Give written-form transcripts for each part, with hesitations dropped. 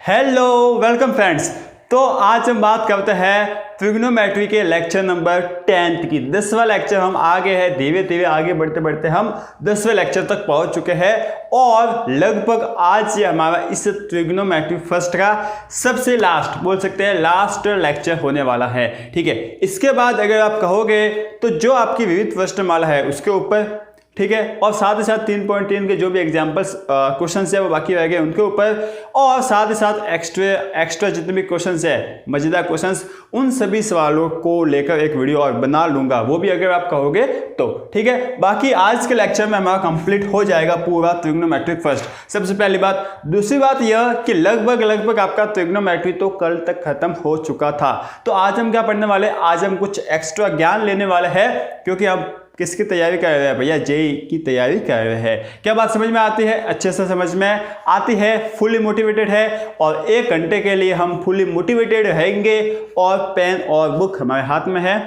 Hello welcome friends. तो आज हम बात करते हैं ट्रिग्नोमेट्री के लेक्चर नंबर 10 की। 10वां लेक्चर हम आगे है, धीरे धीरे आगे बढ़ते बढ़ते हम 10वें लेक्चर तक पहुंच चुके हैं और लगभग आज ये हमारा इस ट्रिग्नोमेट्री फर्स्ट का सबसे लास्ट बोल सकते हैं लास्ट लेक्चर होने वाला है। ठीक है, इसके बाद अगर आप कहोगे तो जो आपकी विविध प्रश्नमाला है उसके ऊपर, ठीक है, और साथ ही साथ 3.3 के जो भी एग्जाम्पल्स क्वेश्चन है वो बाकी रह गए उनके ऊपर, और साथ ही साथ एक्स्ट्रा जितने भी क्वेश्चन है मजेदार क्वेश्चंस, उन सभी सवालों को लेकर एक वीडियो और बना लूंगा, वो भी अगर आप कहोगे तो। ठीक है, बाकी आज के लेक्चर में हमारा कंप्लीट हो जाएगा पूरा ट्रिग्नोमेट्रिक फर्स्ट, सबसे पहली बात। दूसरी बात यह कि लगभग आपका ट्रिग्नोमेट्री तो कल तक खत्म हो चुका था। तो आज हम क्या पढ़ने वाले, आज हम कुछ एक्स्ट्रा ज्ञान लेने वाले हैं, क्योंकि हम किसकी तैयारी कर रहे हैं भैया, जेई की तैयारी कर रहे हैं। क्या बात समझ में आती है? अच्छे से समझ में आती है, फुली मोटिवेटेड है, और 1 घंटे के लिए हम फुली मोटिवेटेड रहेंगे और पेन और बुक हमारे हाथ में है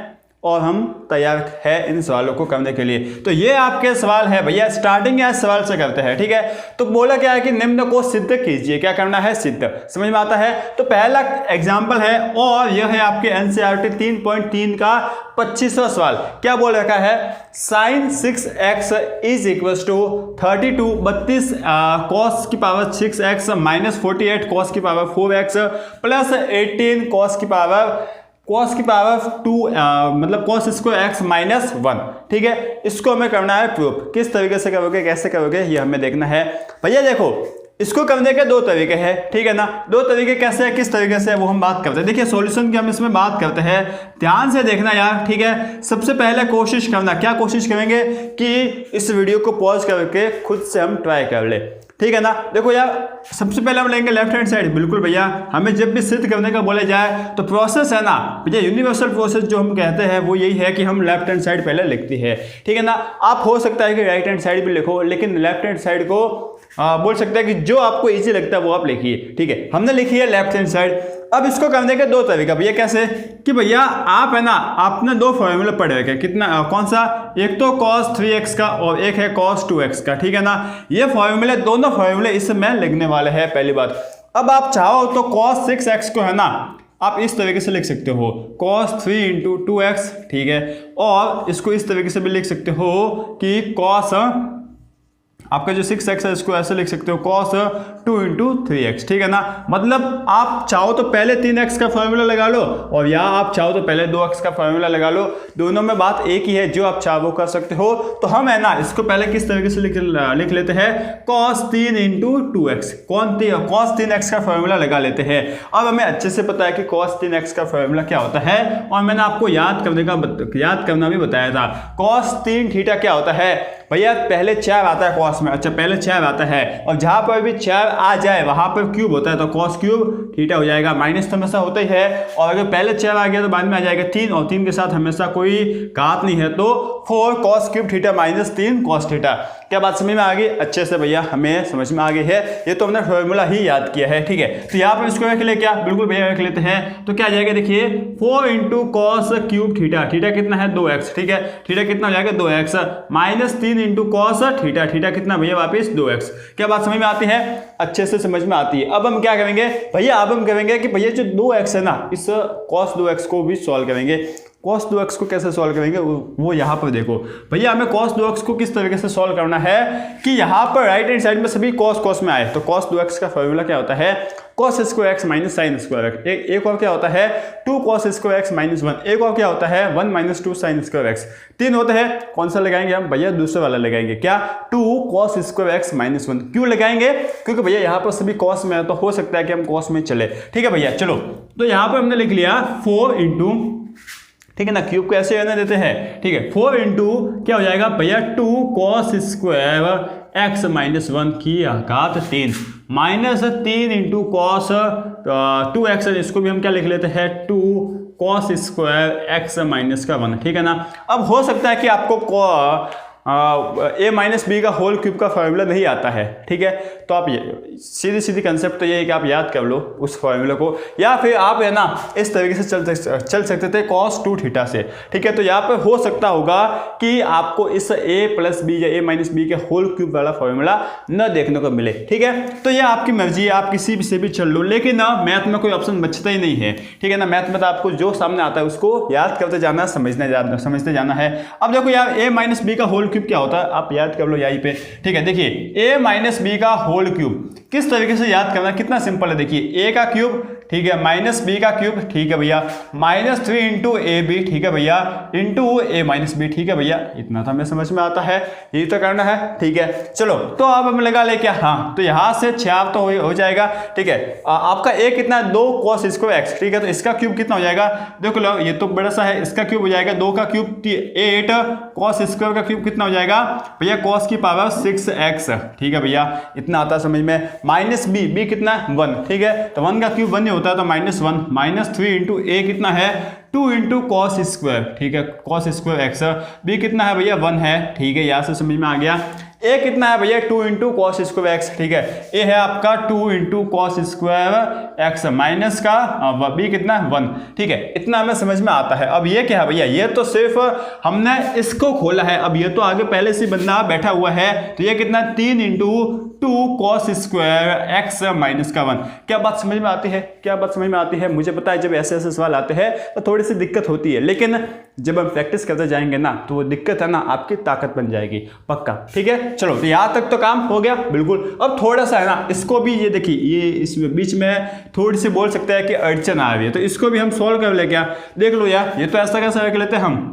और हम तैयार है इन सवालों को करने के लिए। तो ये आपके सवाल है भैया, स्टार्टिंग या सवाल से करते हैं। ठीक है, तो बोला क्या है कि निम्न को सिद्ध कीजिए। क्या करना है? सिद्ध। समझ में आता है? तो पहला एग्जाम्पल है और यह है आपके एनसीईआरटी 3.3 का 25वां सवाल। क्या बोल रखा है? Sine 6x is equal to 32 cos की पावर 6x माइनस 48 cos की पावर 4x प्लस 18 cos की पावर 2 मतलब cos स्क्वायर x माइनस 1। ठीक है, इसको हमें करना है प्रूफ। किस तरीके से करोगे, कैसे करोगे, ये हमें देखना है भैया। देखो, इसको करने के 2 तरीके हैं, ठीक है ना। 2 तरीके कैसे है, किस तरीके से, वो हम बात करते हैं। देखिए, सॉल्यूशन की हम इसमें बात करते हैं, ध्यान से देखना यार। ठीक है, सबसे पहले कोशिश करना, क्या कोशिश करेंगे कि इस वीडियो को पॉज करके खुद से हम ट्राई कर ले, ठीक है ना। देखो यार, सबसे पहले हम लेंगे लेफ्ट हैंड साइड। बिल्कुल भैया, हमें जब भी सिद्ध करने का बोला जाए तो प्रोसेस है ना भैया, यूनिवर्सल प्रोसेस जो हम कहते हैं वो यही है कि हम लेफ्ट हैंड साइड पहले लिखती है, ठीक है ना। आप हो सकता है कि राइट हैंड साइड भी लिखो, लेकिन लेफ्ट हैंड साइड को बोल सकते हैं कि जो आपको इजी लगता है वो आप लिखिए। ठीक है, हमने लिखी है लेफ्ट हैंड साइड। अब इसको करने के 2 तरीका भैया। कैसे कि भैया आप है ना, आपने 2 फॉर्मूला पढ़े हुए, कितना, कौन सा, एक तो cos 3x का और एक है cos 2x का, ठीक है ना। ये फॉर्मूले, दोनों फॉर्मूले इसमें लिखने वाले हैं, पहली बात। अब आप चाहो तो cos 6x को है ना आप इस तरीके से लिख सकते हो, cos 3 × 2x, ठीक है, और इसको इस तरीके से भी लिख सकते हो कि cos आपका जो 6x है इसको ऐसे लिख सकते हो cos 2 × 3x, ठीक है ना। मतलब आप चाहो तो पहले 3x का फॉर्मूला लगा लो और या आप चाहो तो पहले 2x का फॉर्मूला लगा लो, दोनों में बात एक ही है, जो आप चाहो कर सकते हो। तो हम है ना इसको पहले किस तरीके से लिख लेते हैं, cos 3 × 2x, cos 3x का फॉर्मूला लगा लेते हैं। अब हमें अच्छे से पता है कि cos 3x का फॉर्मूला क्या होता है, और मैंने आपको याद करना भी बताया था। cos 3θ क्या होता है भैया, पहले 4 आता है cos में, अच्छा पहले 4 आता है, और जहां पर भी 4 आ जाए वहां पर क्यूब होता है, तो cos क्यूब थीटा हो जाएगा। माइनस तो हमेशा होता ही है, और अगर पहले 4 आ गया तो बाद में आ जाएगा 3, और 3 के साथ हमेशा कोई घात नहीं है, तो 4 cos cube theta minus 3 cos theta. क्या बात समझ में आ गई? अच्छे से भैया हमें समझ में आ गई है, ये तो हमने फॉर्मूला ही याद किया है, ठीक है। तो यहाँ पर इसको रख ले, क्या, बिल्कुल भैया रख लेते हैं। तो क्या आ जाएगा, देखिए 4 × cos क्यूब थीटा, थीटा कितना है 2x, ठीक है, थीटा कितना हो जाएगा 2x minus 3 × cos theta, theta कितना भैया वापिस 2x। क्या बात समझ में आती है? अच्छे से समझ में आती है। अब हम क्या करेंगे भैया, अब हम करेंगे कि भैया जो 2x है ना, इस cos 2x को भी सॉल्व करेंगे। cos 2x को कैसे सॉल्व करेंगे वो यहाँ पर देखो भैया, हमें cos 2x को किस तरीके से सॉल्व करना है कि यहाँ पर राइट हैंड साइड में सभी cos में आए, तो cos 2x का फॉर्मूला क्या होता है, cos square x minus sine square x। एक और क्या होता है 2 cos स्क्वायर x माइनस 1, एक और क्या होता है 1 माइनस 2 साइन स्क्वायर x। 3 होते हैं, कौन सा लगाएंगे हम भैया, दूसरे वाला लगाएंगे, क्या, 2 cos स्क्वायर x माइनस 1। क्यों लगाएंगे, क्योंकि भैया यहाँ पर सभी cos में है, तो हो सकता है कि हम cos में चले, ठीक है भैया। चलो, तो यहाँ पर हमने लिख लिया 4 × ठीक है ना, क्यूब को ऐसे रहने देते हैं, ठीक है, 4 × क्या हो जाएगा भैया 2 cos स्क्वायर x माइनस 1 की घात 3 माइनस 3 × cos 2x, इसको भी हम क्या लिख लेते हैं 2 cos स्क्वायर x माइनस का 1, ठीक है ना। अब हो सकता है कि आपको a माइनस बी का होल क्यूब का फॉर्मूला नहीं आता है, ठीक है। तो आप सीधी सीधी कंसेप्ट तो ये है कि आप याद कर लो उस फॉर्मूले को, या फिर आप है ना इस तरीके से चल सकते थे cos 2 थीटा से, ठीक है। तो यहाँ पर हो सकता होगा कि आपको इस a प्लस बी या a माइनस बी के होल क्यूब वाला फॉर्मूला न देखने को मिले, ठीक है। तो ये आपकी मर्जी है, आप किसी भी से भी चल लो, लेकिन ना मैथ में कोई ऑप्शन बचता ही नहीं है, ठीक है ना। मैथ में तो आपको जो सामने आता है उसको याद करते जाना, समझते जाना है। अब देखो यार a माइनस बी का होल क्यूब क्या होता है, आप याद कर लो यहीं पे, ठीक है। देखिए a माइनस बी का होल क्यूब किस तरीके से याद करना, कितना सिंपल है। देखिए a का क्यूब, ठीक है, माइनस बी का क्यूब, ठीक है भैया, -3 इंटू ए बी, ठीक है भैया, इंटू a माइनस बी, ठीक है भैया। इतना तो हमें समझ में आता है, यही तो करना है, ठीक है। चलो तो अब हम लगा ले क्या, हाँ, तो यहां से 6 तो हो जाएगा, ठीक है। आपका a कितना है, 2 cos स्क्वायर x, ठीक है। तो इसका क्यूब कितना हो जाएगा, देखो लो ये तो बड़ा सा है, इसका क्यूब हो जाएगा 2 का क्यूब 8, cos स्क्वायर का क्यूब कितना हो जाएगा भैया, cos की पावर 6x, ठीक है भैया। इतना आता है समझ में। माइनस b कितना है 1, ठीक है। तो 1 का क्यूब 1 नहीं होता है, तो -1 -3 इंटू a कितना है 2 इंटू cos स्क्वायर, ठीक है, cos स्क्वायर x। b कितना है भैया 1 है, ठीक है, यहाँ से समझ में आ गया। a कितना है भैया 2 इंटू cos स्क्वायर x, ठीक है। a है आपका 2 into cos square x, minus का b कितना है 1, ठीक है। इतना हमें समझ में आता है। अब ये क्या है भैया, ये तो सिर्फ हमने इसको खोला है, अब ये तो आगे पहले से बंदा बैठा हुआ है, तो ये कितना 3 into 2 cos square x minus का 1। क्या बात समझ में आती है, क्या बात समझ में आती है। मुझे पता है जब ऐसे ऐसे सवाल आते हैं तो थोड़ी सी दिक्कत होती है, लेकिन जब हम प्रैक्टिस करते जाएंगे ना तो वो दिक्कत है ना आपकी ताकत बन जाएगी, पक्का, ठीक है। चलो तो यहाँ तक तो काम हो गया बिल्कुल। अब थोड़ा सा है ना इसको भी, ये देखिए ये इस बीच में थोड़ी सी बोल सकते हैं कि अड़चन आ रही है, तो इसको भी हम सॉल्व कर ले। क्या देख लो यार, ये तो ऐसा कैसा रख लेते हैं हम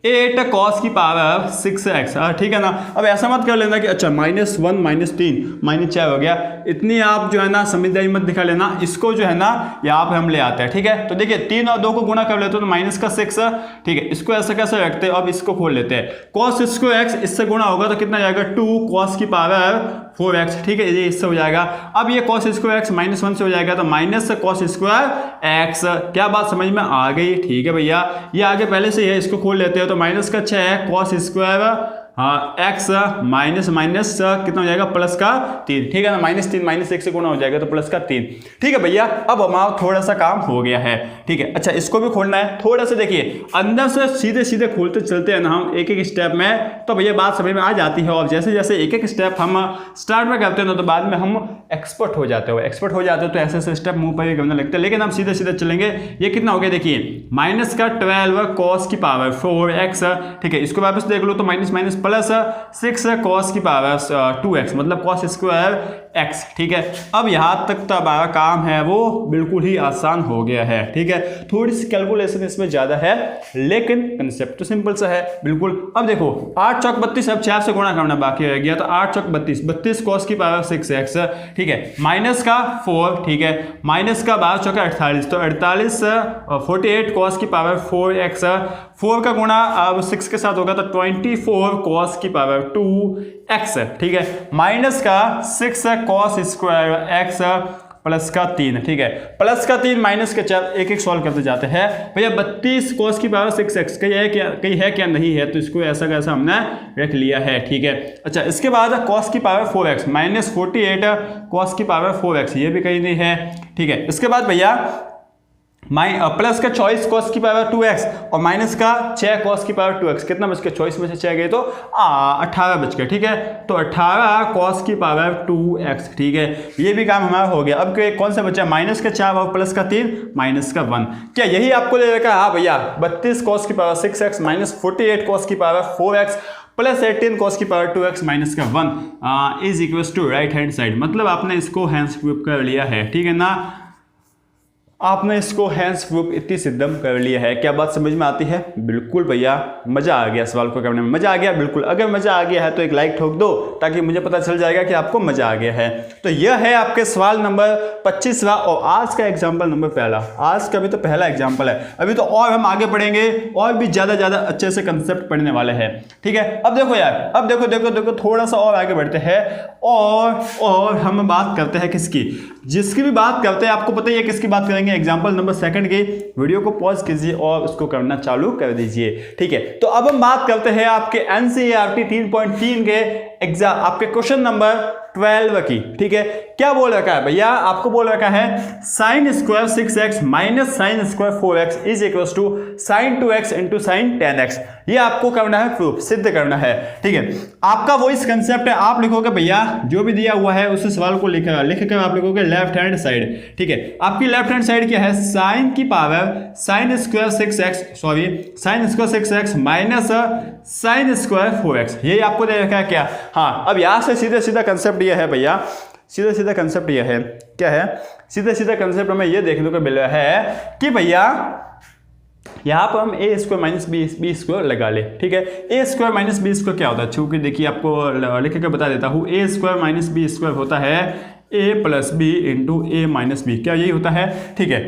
8 cos की पावर 6x, ठीक है ना। अब ऐसा मत कर लेना कि अच्छा -1 -3 -4 हो गया, इतनी आप जो है ना समझदारी मत दिखा लेना। इसको जो है ना यहाँ पे हम ले आते हैं, ठीक है। तो देखिए 3 और 2 को गुणा कर लेते हो तो माइनस का 6, ठीक है। इसको ऐसा कैसे रखते हैं, अब इसको खोल लेते हैं। cos स्क्वायर x इससे गुणा होगा तो कितना जाएगा 2 cos की पावर 4x, ठीक है, ये इससे हो जाएगा। अब ये cos स्क्वायर x -1 से हो जाएगा तो माइनस cos स्क्वायर x। क्या बात समझ में आ गई, ठीक है भैया। ये आगे पहले से है, इसको खोल लेते हो तो माइनस का 6 cos स्क्वायर x माइनस कितना हो जाएगा प्लस का 3, ठीक है ना। -3 -1 से गुणा हो जाएगा तो प्लस का 3, ठीक है भैया। अब हमारा थोड़ा सा काम हो गया है, ठीक है। अच्छा इसको भी खोलना है, थोड़ा सा देखिए अंदर से सीधे सीधे खोलते चलते हैं ना हम एक एक स्टेप में, तो भैया बात समझ में आ जाती है। और जैसे जैसे एक एक स्टेप हम स्टार्ट में करते हैं ना तो बाद में हम एक्सपर्ट हो जाते हो, तो ऐसे ऐसे स्टेप मुंह पर भी करने लगते हैं। लेकिन हम सीधे सीधे चलेंगे। ये कितना हो गया देखिए, माइनस का 12 cos की पावर 4x, ठीक है। इसको वापस देख लो तो माइनस प्लस 6 cos की पावर 2x, मतलब cos स्क्वायर x, ठीक है। अब यहाँ तक तो हमारा काम है वो बिल्कुल ही आसान हो गया है, ठीक है। थोड़ी सी कैलकुलेशन इसमें ज़्यादा है लेकिन कंसेप्ट तो सिंपल सा है बिल्कुल। अब देखो 8 चौक 32, अब 4 से गुणा करना बाकी रह गया, तो 8 चौक 32 cos की पावर 6x, ठीक है, माइनस का 4, ठीक है, माइनस का 12 चौका 48, तो 48 cos की पावर 4x, 4 का गुणा अब 6 के साथ होगा तो 24 cos की पावर 2x, ठीक है, माइनस का 6 cos स्क्वायर x प्लस का 3, ठीक है, प्लस का 3 माइनस का 4, एक एक सॉल्व करते जाते हैं भैया। 32 cos की पावर 6x कहीं है क्या नहीं है, तो इसको ऐसा कैसा हमने रख लिया है, ठीक है। अच्छा इसके बाद cos की पावर 4x -48 cos की पावर 4x, ये भी कहीं नहीं है, ठीक है। इसके बाद भैया प्लस का 24 cos की पावर 2x और माइनस का 6 cos की पावर 2x, कितना बच गया, 24 में से 6 गए तो 18 बच गए, ठीक है। तो 18 cos की पावर 2x, ठीक है, ये भी काम हमारा हो गया। अब कौन सा बचा, माइनस का 4 और प्लस का 3 माइनस का 1, क्या यही आपको ले रखा है। हाँ भैया 32 cos की पावर 6x -48 cos की पावर 4x प्लस 18 cos की पावर 2x माइनस का 1 is equal to right hand side, मतलब आपने इसको हैंड्स प्रूफ कर लिया है, ठीक है ना। आपने इसको हैंड्स प्रूफ इतनी सिद्धम कर लिया है। क्या बात समझ में आती है, बिल्कुल भैया मजा आ गया, सवाल को करने में मजा आ गया बिल्कुल। अगर मजा आ गया है तो एक लाइक ठोक दो ताकि मुझे पता चल जाएगा कि आपको मजा आ गया है। तो यह है आपके सवाल नंबर 25वां और आज का एग्जाम्पल नंबर पहला। आज का भी तो पहला एग्जाम्पल है, अभी तो और हम आगे पढ़ेंगे और भी ज्यादा अच्छे से कंसेप्ट पढ़ने वाले हैं, ठीक है। अब देखो यार, अब देखो थोड़ा सा और आगे बढ़ते हैं और हम बात करते हैं किसकी, जिसकी भी बात करते हैं आपको पता ही है किसकी बात करेंगे करेंगे एग्जाम्पल नंबर 2 की। वीडियो को पॉज कीजिए और उसको करना चालू कर दीजिए। ठीक है, तो अब हम बात करते हैं आपके एनसीईआरटी 3.3 के एग्जाम आपके क्वेश्चन नंबर 12 की। ठीक है, क्या बोल रखा है भैया, आपको बोल रखा है sine square 6x minus sine square 4x is equal to sine 2x into sine 10x। ये आपको करना है प्रूफ, सिद्ध करना है। ठीक है, आपका वो इस कंसेप्ट है, आप लिखोगे भैया जो भी दिया हुआ है उस सवाल को लिख कर आप लिखोगे लेफ्ट हैंड साइड। ठीक है, आपकी लेफ्ट हैंड साइड क्या है, साइन की power sine square 6x sorry sine square 6x minus sine square 4x, यही आपको दे रखा है क्या। हाँ, अब यहां से सीधे सीधा कंसेप्ट ये है भैया, सीधा सीधा कंसेप्ट ये है, क्या है, सीधा सीधा कंसेप्ट हमें ये देखने को मिल रहा है कि भैया यहाँ पर हम ए स्क्वायर माइनस बी स्क्वायर लगा ले। ठीक है, A square minus B square क्या होता है, चूंकि देखिए आपको लिख के बता देता हूँ, ए स्क्वायर माइनस बी स्क्वायर होता है A plus B into A minus B. क्या यही होता है, ठीक है,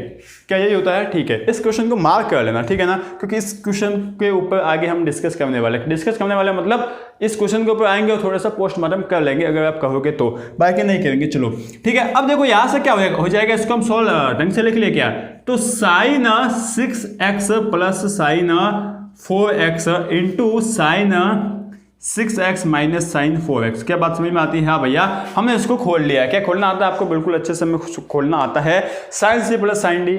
क्या यही होता है। ठीक है, इस क्वेश्चन को मार्क कर लेना, ठीक है ना, क्योंकि इस क्वेश्चन के ऊपर आगे हम डिस्कस करने वाले मतलब इस क्वेश्चन के ऊपर आएंगे और थोड़ा सा पोस्टमार्टम कर लेंगे अगर आप कहोगे तो, बाकी नहीं करेंगे। चलो ठीक है, अब देखो यहाँ से क्या हो जाएगा, इसको हम सोल्व ढंग से लिख लिया क्या, तो sine 6x plus sine 4x into sine 6x minus sine 4x। क्या बात समझ में आती है। हाँ भैया, हमने इसको खोल लिया है। क्या खोलना आता है आपको, बिल्कुल अच्छे से हमें खोलना आता है। Sine C plus sine D,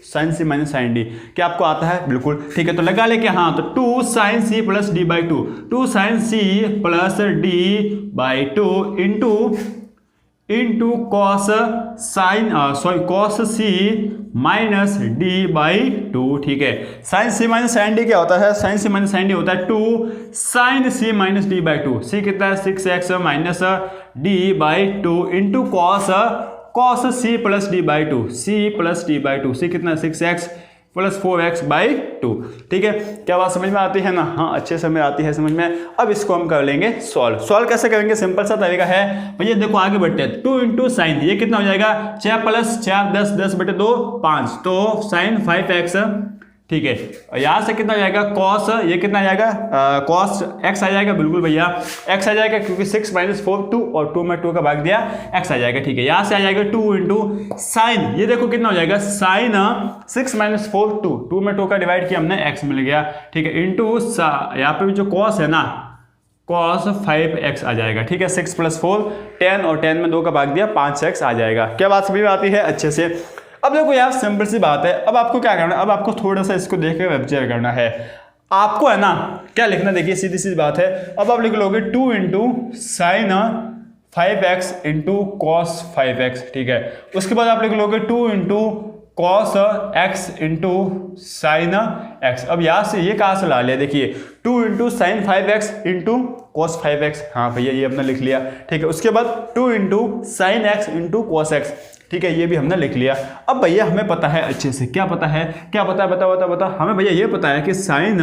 sine C minus sine D, क्या आपको आता है, बिल्कुल ठीक है। तो लगा ले क्या, हाँ, तो 2 sine C plus D by 2 sine C plus D by 2 into cos sine cos C minus D by 2। ठीक है, sine C minus sine D क्या होता है, sine C minus sine D होता है 2 sine C minus D by 2। C कितना है 6x minus D by 2 into cos C plus D by 2, C plus D by 2, C कितना है 6x plus 4x by 2। ठीक है, क्या बात समझ में आती है ना, हाँ अच्छे से हमें आती है समझ में। अब इसको हम कर लेंगे सॉल्व कैसे करेंगे, सिंपल सा तरीका है भैया, देखो आगे बढ़ते हैं। 2 इंटू साइन, ये कितना हो जाएगा 6 प्लस 4 10 बटे 2 5, तो साइन 5x। ठीक है, यहाँ से कितना आ जाएगा कॉस, ये कितना आ जाएगा कॉस x आ जाएगा, बिल्कुल भैया x आ जाएगा, क्योंकि 6 माइनस 4 2 और 2 में 2 का भाग दिया x आ जाएगा। ठीक है, यहाँ से आ जाएगा 2 इंटू साइन, ये देखो कितना हो जाएगा साइन 6 माइनस 4 2 में 2 का डिवाइड किया हमने x मिल गया। ठीक है, इंटू यहाँ पे भी जो कॉस है ना, कॉस 5x आ जाएगा। ठीक है, 6 प्लस 4 10 और 10 में 2 का भाग दिया 5x आ जाएगा। क्या बात समझ में आती है अच्छे से। अब देखो यार सिंपल सी बात है, अब आपको क्या करना है, अब आपको थोड़ा सा इसको देख के ऑब्जर्व करना है, आपको है ना क्या लिखना, देखिए सीधी सी बात है। अब आप लिख लोगे 2 into sign 5x into cos 5x। ठीक है, उसके बाद आप लिख लोगे 2 into cos x into sine x। अब यहाँ से ये कहाँ से ला लिया, देखिए 2 into sign 5x into cos 5x। हाँ भैया, ये हमने लिख लिया। ठीक है, उसके बाद 2 into sign x into cos x। ठीक है, ये भी हमने लिख लिया। अब भैया हमें पता है अच्छे से, क्या पता है, बता हमें भैया ये पता है कि साइन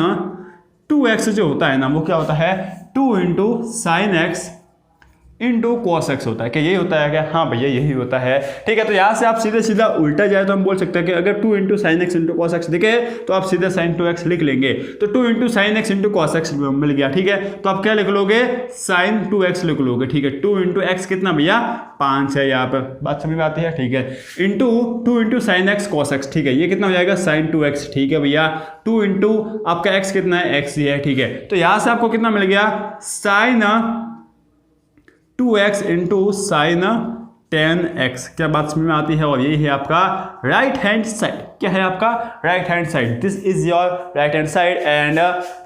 2x जो होता है ना, वो क्या होता है 2 into sign x into cos x होता है। क्या यही होता है क्या, हाँ भैया यही होता है। ठीक है, तो यहाँ से आप सीधे सीधा उल्टा जाए तो हम बोल सकते हैं कि अगर 2 into sine x into cos x दिखे तो आप सीधे साइन 2x लिख लेंगे, तो 2 into sine x into cos x मिल गया। ठीक है, तो आप क्या लिख लोगे साइन 2x लिख लोगे। ठीक है, 2 इंटू एक्स कितना भैया 5 है, यहाँ पर बात समझ में आती है। ठीक है, into 2 into sine x cos x. ठीक है, ये कितना हो जाएगा साइन 2x। ठीक है भैया, 2 इंटू आपका x कितना है x ही है। ठीक है, तो यहाँ से आपको कितना मिल गया sign 2x into sine 10x। क्या बात समझ में आती है, और यही है आपका राइट हैंड साइड। क्या है आपका right hand side, this is your right hand side and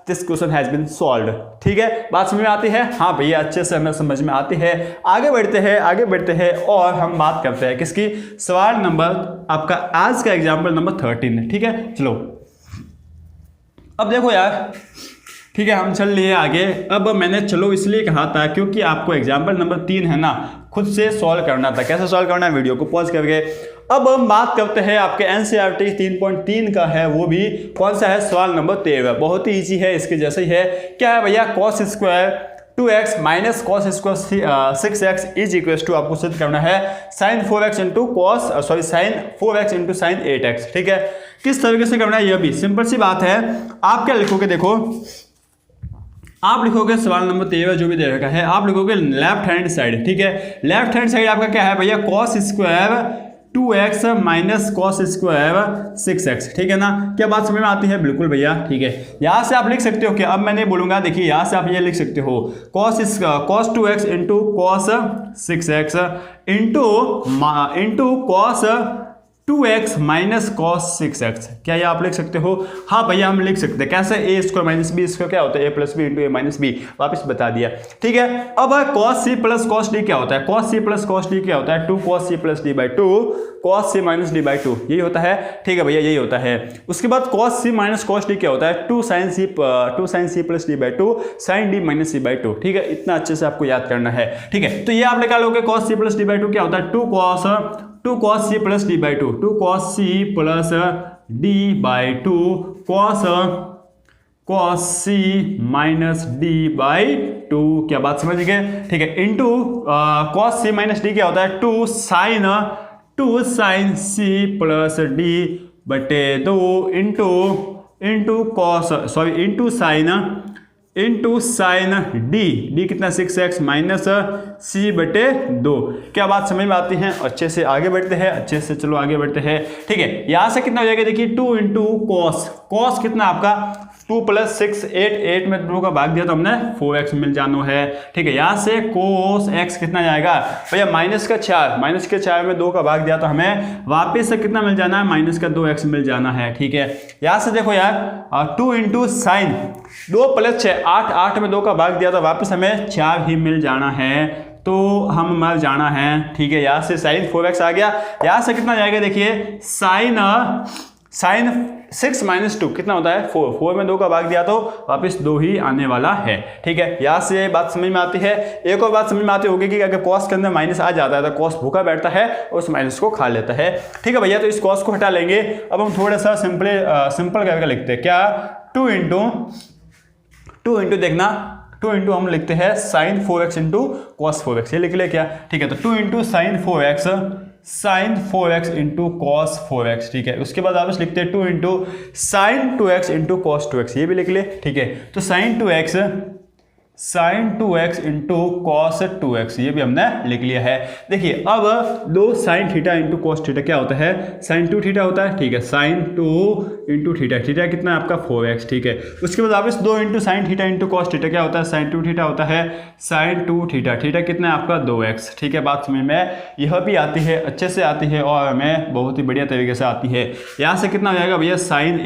this question has been solved. ठीक है, बात समझ में आती है, हाँ भैया अच्छे से हमें समझ में आती है। आगे बढ़ते हैं और हम बात करते हैं किसकी, सवाल नंबर आपका आज का एग्जाम्पल नंबर 13। ठीक है, चलो अब देखो यार, ठीक है हम चल लिए आगे। अब मैंने चलो इसलिए कहा था क्योंकि आपको एग्जाम्पल नंबर 3 है ना, खुद से सॉल्व करना था। कैसे सॉल्व करना है, वीडियो को पॉज करके। अब हम बात करते हैं आपके एनसीईआरटी 3.3 का है, वो भी कौन सा है, सवाल नंबर 13। बहुत ही ईजी है, इसके जैसे ही है। क्या है भैया, cos square 2x minus cos square 6x is equal to, आपको सिद्ध करना है sine 4x into sine 4x into sine 8x। ठीक है, किस तरीके से करना है, यह भी सिंपल सी बात है। आप क्या लिखोगे, देखो आप लिखोगे सवाल नंबर 13 जो भी दे रखा है, आप लिखोगे लेफ्ट हैंड साइड। ठीक है, लेफ्ट हैंड साइड आपका क्या है भैया, cos square 2x minus cos square 6x, ठीक है ना। क्या बात समझ में आती है? बिल्कुल भैया, ठीक है। यहां से आप लिख सकते हो कि अब मैंने बोलूंगा, देखिए यहां से आप ये लिख सकते हो cos 2x into cos 6x into cos 2x minus cos 6x। क्या ये आप लिख सकते हो? हाँ भैया हम लिख सकते हैं। कैसे? A square minus B square क्या होता है? A plus B into A minus B. वापिस बता दिया, ठीक है। अब cos C plus cos D क्या होता है? Cos C plus cos D क्या होता है? 2 cos c plus D by 2 cos c minus D by 2, यही होता है, ठीक है भैया, यही होता है। उसके बाद cos c minus cos d क्या होता है? 2 sin c plus D by 2 sin d minus c by 2, ठीक है। इतना अच्छे से आपको याद करना है, ठीक है। तो ये आप निकालोगे cos c plus D by 2 क्या होता है? 2 cos c plus D by 2 2 cos c plus D by 2 cos c minus D by 2। क्या बात समझ गए? ठीक है। Into cos c minus D क्या होता है? 2 sin c प्लस डी बटे 2 इंटू साइन डी कितना 6x माइनस c बटे 2। क्या बात समझ में आती है? अच्छे से आगे बढ़ते हैं, अच्छे से चलो आगे बढ़ते हैं, ठीक है। यहां से कितना हो जाएगा? देखिए 2 इंटू कॉस कितना आपका 2 प्लस 6 8 में 2 का भाग दिया तो हमने 4x मिल जाना है, ठीक है। यहां से cos x कितना जाएगा भैया? माइनस के 4 में 2 का भाग दिया तो हमें वापस से कितना मिल जाना है? माइनस का 2x मिल जाना है, ठीक है। यहां से देखो यार 2 इंटू साइन 2 प्लस 6 8 में 2 का भाग दिया तो वापस हमें 4 ही मिल जाना है, तो हम मर जाना है, ठीक है। यहाँ से साइन 4x आ गया। यहाँ से कितना जाएगा? देखिए साइन 6 माइनस 2 कितना होता है? 4 में 2 का भाग दिया तो वापस 2 ही आने वाला है, ठीक है। यहाँ से बात समझ में आती है। एक और बात समझ में आती होगी कि अगर कॉस के अंदर माइनस आ जाता है तो कॉस भूखा बैठता है और उस माइनस को खा लेता है, ठीक है भैया। तो इस कॉस को हटा लेंगे। अब हम थोड़ा सा सिंपल करके लिखते हैं। क्या? 2 इंटू देखना 2 इंटू हम लिखते हैं sign 4x into cos 4x, ये लिख ले क्या? ठीक है। तो 2 into sine 4x into cos 4x, ठीक है। उसके बाद आप लिखते हैं 2 into sign 2x into cos 2x, ये भी लिख ले, ठीक है। तो sign 2x into cos 2x, ये भी हमने लिख लिया है। देखिए अब 2 sign theta into cos theta क्या होता है? साइन 2 थीटा होता है, ठीक है। साइन 2 इंटू थीटा कितना है आपका? 4x, ठीक है। उसके बाद वापस 2 into sign theta into cos theta क्या होता है? साइन 2 थीटा होता है। साइन 2 थीटा कितना है आपका? 2x, ठीक है। बात समझ में यह भी आती है, अच्छे से आती है और हमें बहुत ही बढ़िया तरीके से आती है। यहाँ से कितना हो जाएगा भैया? साइन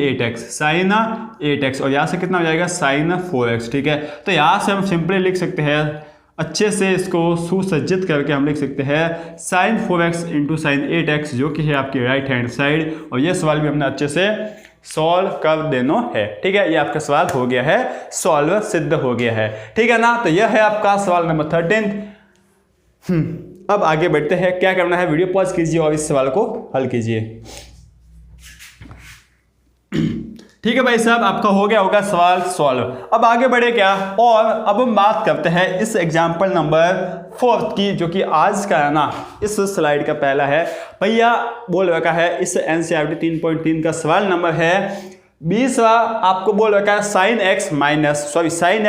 8x और यहाँ से कितना हो जाएगा? साइन 4x, ठीक है। तो यहाँ से हम सिंपली लिख सकते हैं, अच्छे से इसको सुसज्जित करके हम लिख सकते हैं sign 4x into sine 8x, जो कि है आपकी राइट हैंड साइड। और ये सवाल भी हमने अच्छे से सॉल्व कर देना है, ठीक है। ये आपका सवाल हो गया है सॉल्व, सिद्ध हो गया है, ठीक है ना। तो यह है आपका सवाल नंबर 13। अब आगे बढ़ते हैं। क्या करना है? वीडियो पॉज कीजिए और इस सवाल को हल कीजिए। ठीक है भाई साहब, आपका हो गया होगा सवाल सॉल्व। अब आगे बढ़े क्या? और अब हम बात करते हैं इस एग्जाम्पल नंबर 4 की, जो कि आज का है ना, इस स्लाइड का पहला है भैया, बोल रखा है इस NCERT 3.3 का सवाल नंबर है 20वां। आपको बोल रखा है sine x minus sine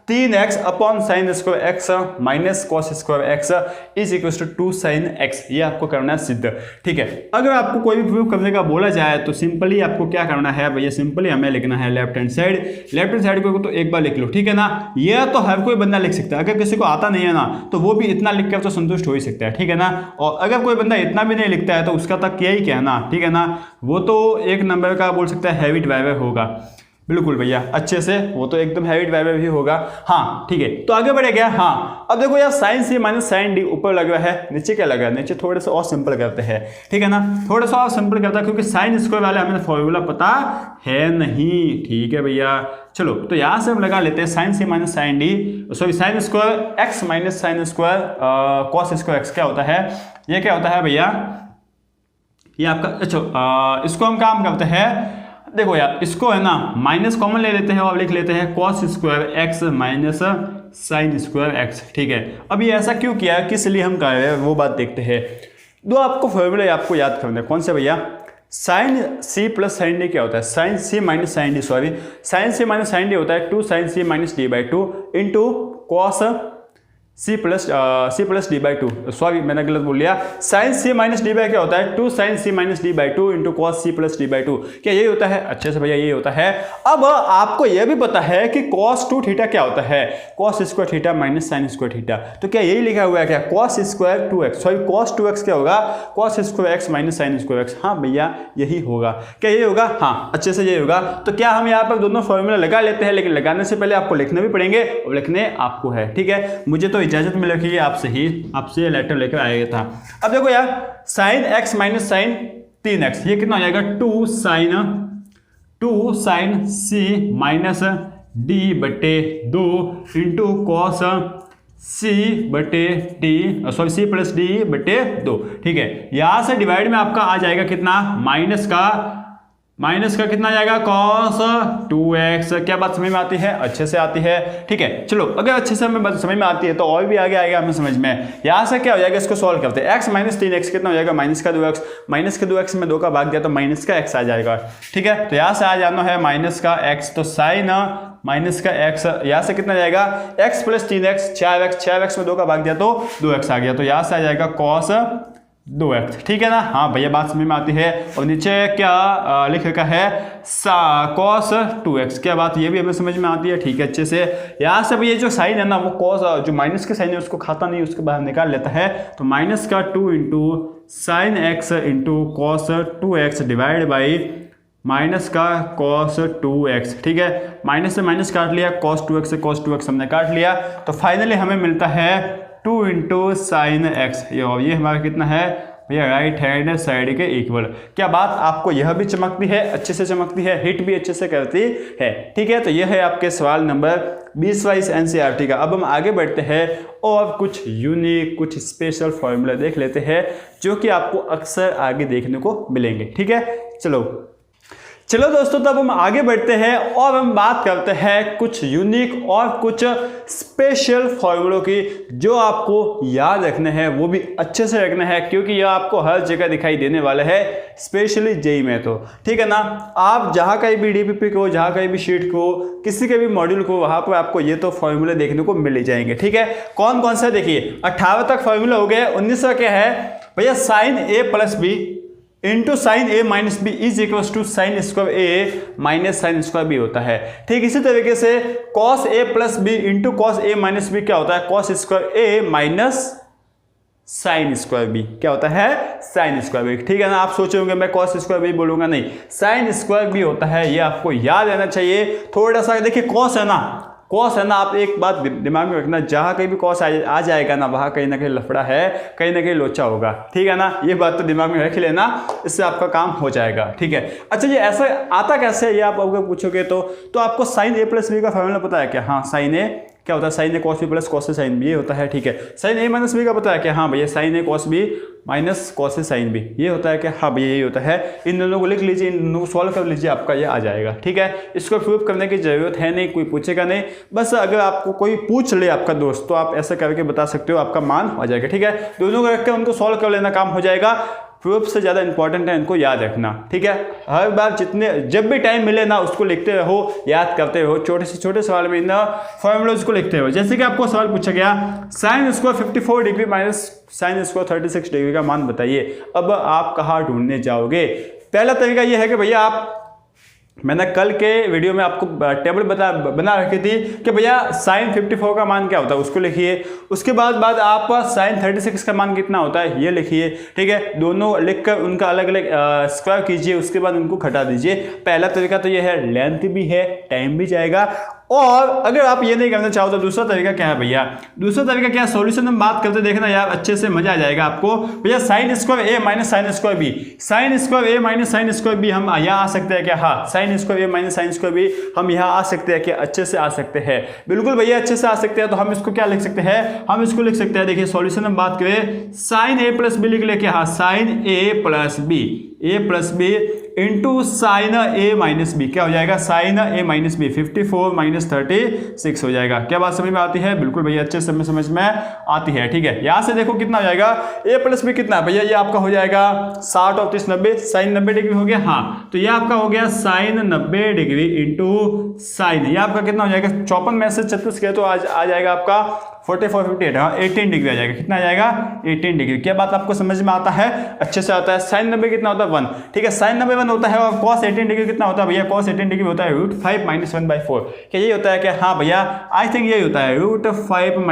3x upon sine square x minus cos square x is equal to 2 sine x. ये आपको करना है सिद्ध, ठीक है। अगर आपको कोई भी प्रूफ करने का बोला जाए तो सिंपली आपको क्या करना है भैया? सिंपली हमें लिखना है लेफ्ट हैंड साइड को तो एक बार लिख लो, ठीक है ना। ये तो हर कोई बंदा लिख सकता है। अगर किसी को आता नहीं है ना तो वो भी इतना लिख कर तो संतुष्ट हो ही सकता है, ठीक है ना। और अगर कोई बंदा इतना भी नहीं लिखता है तो उसका तक क्या ही कहना, ठीक है ना। वो तो एक नंबर का बोल सकता है हैवी ड्राइवर होगा। बिल्कुल भैया, अच्छे से, वो तो एकदम हैवी ड्राइवर भी होगा। हाँ ठीक है, तो आगे बढ़े क्या? हाँ अब देखो यार, sign C minus sine D ऊपर लग रहा है, नीचे क्या लगा है? नीचे थोड़े से और सिंपल करते हैं, ठीक है ना। थोड़ा सा और सिंपल करता है क्योंकि साइन स्क्वायर वाले हमें फॉर्मूला पता है नहीं, ठीक है भैया। चलो तो यहाँ से हम लगा लेते हैं sine C minus sine D, sorry sine square x minus sine square cos square x क्या होता है? ये क्या होता है भैया? ये आपका, अच्छा इसको हम काम करते हैं, देखो यार इसको है ना माइनस कॉमन ले लेते हैं और लिख लेते हैं cos square x minus sine square x, ठीक है। अब ये ऐसा क्यों किया है, किस लिए हम कर रहे हैं, वो बात देखते हैं। दो आपको फॉर्मूले आपको याद करने हैं, कौन से भैया? Sine C plus sine D क्या होता है? Sine C minus sine D, sine C minus sine D होता है 2 sine C minus D by 2 into cos C plus D by two, sorry मैंने गलत बोल लिया, sine C minus D by क्या होता है, two sine C minus D by two into cos C plus D by two, क्या यही होता है? अच्छे से भैया यही होता है। अब आपको यह भी पता है कि कॉस टू थीटा क्या होता है, cos square theta minus sine square theta, तो क्या यही लिखा हुआ है क्या, cos square two x, sorry cos two x क्या होगा, cos square x minus sine square x, हाँ भैया यही होगा, क्या यही होगा? हाँ अच्छे से यही होगा। तो क्या हम यहाँ पर दोनों फॉर्मूला लगा लेते हैं, लेकिन लगाने से पहले आपको लिखने भी पड़ेंगे और लिखने आपको है, ठीक है। मुझे तो इजाजत मिल रखी है आपसे लेटर लेकर आया था। अब देखो यार, sign x minus sine 3x, ये कितना हो जाएगा, two sine C minus D बटे 2 इंटू कॉस सी बटे T, sorry C plus D बटे 2, ठीक है। यहां से डिवाइड में आपका आ जाएगा कितना, माइनस का कितना जाएगा, cos 2x। क्या बात समझ में आती है? अच्छे से आती है, ठीक है। चलो अगर अच्छे से हमें समझ में आती है तो और भी आगे आएगा हमें समझ में। यहाँ से क्या हो जाएगा, इसको सॉल्व करते हैं, x माइनस 3x कितना हो जाएगा, माइनस का 2x में 2 का भाग दिया तो माइनस का x आ जाएगा, ठीक है। तो यहाँ से आ जाना है माइनस का x, तो साइन माइनस का x, यहाँ से कितना जाएगा, x प्लस 3x 4x में 2 का भाग दिया तो 2x आ गया, तो यहाँ से आ जाएगा cos 2x, ठीक है ना। हाँ भैया बात समझ में आती है। और नीचे क्या लिख रखा है, cos 2x, क्या बात ये भी हमें समझ में आती है, ठीक है अच्छे से। यहाँ से ये जो साइन है ना, वो cos जो माइनस के साइन है उसको खाता नहीं, उसके बाहर निकाल लेता है, तो माइनस का 2 into sine x into cos 2x divide by minus का cos 2x, ठीक है। माइनस से माइनस काट लिया, cos 2x से cos 2x हमने काट लिया, तो फाइनली हमें मिलता है 2 इंटू साइन एक्स, ये हमारा कितना है भैया, राइट हैंड साइड के इक्वल। क्या बात आपको यह भी चमकती है, अच्छे से चमकती है, हिट भी अच्छे से करती है, ठीक है। तो यह है आपके सवाल नंबर 20वां इस एनसीईआरटी का। अब हम आगे बढ़ते हैं और कुछ यूनिक, कुछ स्पेशल फॉर्मूला देख लेते हैं जो कि आपको अक्सर आगे देखने को मिलेंगे, ठीक है। चलो दोस्तों, तब हम आगे बढ़ते हैं और हम बात करते हैं कुछ यूनिक और कुछ स्पेशल फॉर्मूलों की जो आपको याद रखने हैं, वो भी अच्छे से रखना है, क्योंकि यह आपको हर जगह दिखाई देने वाला है, स्पेशली जेईई में, तो ठीक है ना। आप जहां कहीं भी डीपीपी को, जहां कहीं भी शीट को, किसी के भी मॉड्यूल को, वहां पर आपको ये तो फॉर्मूले देखने को मिल ही जाएंगे, ठीक है। कौन कौन सा, देखिए 18 तक फॉर्मूला हो गए। 19वां क्या है भैया, sine A plus B into sine A minus B is equal to sine square A minus sine square B होता है, ठीक। इसी तरीके से cos A plus B into cos A minus B क्या होता है, cos square A minus sine square B, क्या होता है, साइन स्क्वायर बी, ठीक है ना। आप सोचे होंगे मैं कॉस स्क्वायर बी बोलूंगा, नहीं, साइन स्क्वायर बी होता है, ये आपको याद रहना चाहिए। थोड़ा सा देखिए, कॉस है ना, आप एक बात दिमाग में रखना, जहां कहीं भी कॉस आ जाएगा ना, वहां कहीं ना कहीं लफड़ा है, कहीं ना कहीं लोचा होगा, ठीक है ना। ये बात तो दिमाग में रख लेना, इससे आपका काम हो जाएगा, ठीक है। अच्छा, ये ऐसा आता कैसे है, ये आप अगर पूछोगे तो आपको साइन ए प्लस बी का फॉर्मूला पता है क्या? हाँ, साइन ए क्या होता है, sign A cos B plus cos A sine B, ये होता है, ठीक है। साइन ए माइनस बी का पता है क्या? हाँ भैया, sine A cos B minus cos A sine B, ये होता है क्या? हाँ भैया यही होता है। इन दोनों को लिख लीजिए, इन दोनों को सॉल्व कर लीजिए, आपका ये आ जाएगा, ठीक है। इसको प्रूव करने की जरूरत है नहीं, कोई पूछेगा नहीं, बस अगर आपको कोई पूछ ले आपका दोस्त, तो आप ऐसा करके बता सकते हो, आपका मान हो जाएगा, ठीक है। दोनों को रख के उनको सॉल्व कर लेना, काम हो जाएगा। प्रूफ से ज़्यादा इंपॉर्टेंट है, इनको याद रखना, ठीक है। हर बार जब भी टाइम मिले ना, उसको लिखते रहो, याद करते रहो, छोटे से छोटे सवाल में इन फॉर्मूलाज को लिखते रहो। जैसे कि आपको सवाल पूछा गया, sine square 54 degree minus sine square 36 degree का मान बताइए। अब आप कहाँ ढूंढने जाओगे? पहला तरीका यह है कि भैया मैंने कल के वीडियो में आपको टेबल बना रखी थी कि भैया साइन 54 का मान क्या होता है, उसको लिखिए। उसके बाद आप साइन 36 का मान कितना होता है, ये लिखिए, ठीक है। दोनों लिखकर उनका अलग अलग स्क्वायर कीजिए, उसके बाद उनको घटा दीजिए। पहला तरीका तो ये है, लेंथ भी है, टाइम भी जाएगा। और अगर आप ये नहीं करना चाहो तो दूसरा तरीका क्या है भैया? दूसरा तरीका क्या है, सॉल्यूशन हम बात करते देखना यार, अच्छे से मजा आ जाएगा आपको। भैया sine square A minus sine square B, sine square A minus sine square B हम यहाँ आ सकते हैं क्या? हाँ, sine square A minus sine square B हम यहाँ आ सकते हैं क्या? अच्छे से आ सकते हैं, बिल्कुल भैया अच्छे से आ सकते हैं। तो हम इसको क्या लिख सकते हैं? हम इसको लिख सकते हैं, देखिए सॉल्यूशन हम बात करें, साइन ए प्लस बी लिख ले क्या? हाँ, sign A plus B into sine A minus B, क्या हो जाएगा? Sign A minus B 54 minus 36 हो जाएगा। क्या बात समझ में आती है? बिल्कुल भैया अच्छे से समझ में आती है, ठीक है। यहां से देखो कितना हो जाएगा, ए प्लस बी कितना है भैया? ये आपका हो जाएगा 60 और 30 90, साइन 90 डिग्री हो गया। हाँ, तो ये आपका हो गया साइन 90 डिग्री इंटू साइन, ये आपका कितना हो जाएगा? 54 में से 36 गया तो आ जाएगा आपका 44 58, हाँ 18 डिग्री आ जाएगा। कितना आ जाएगा? 18 डिग्री। क्या बात आपको समझ में आता है? अच्छे से आता है। साइन 90 कितना होता है? 1, ठीक है। साइन 90 1 होता है और cos 18 डिग्री कितना होता है भैया? cos 18 डिग्री होता है √5 - 1/4। क्या यही होता है क्या? हाँ भैया, आई थिंक यही होता है √5 -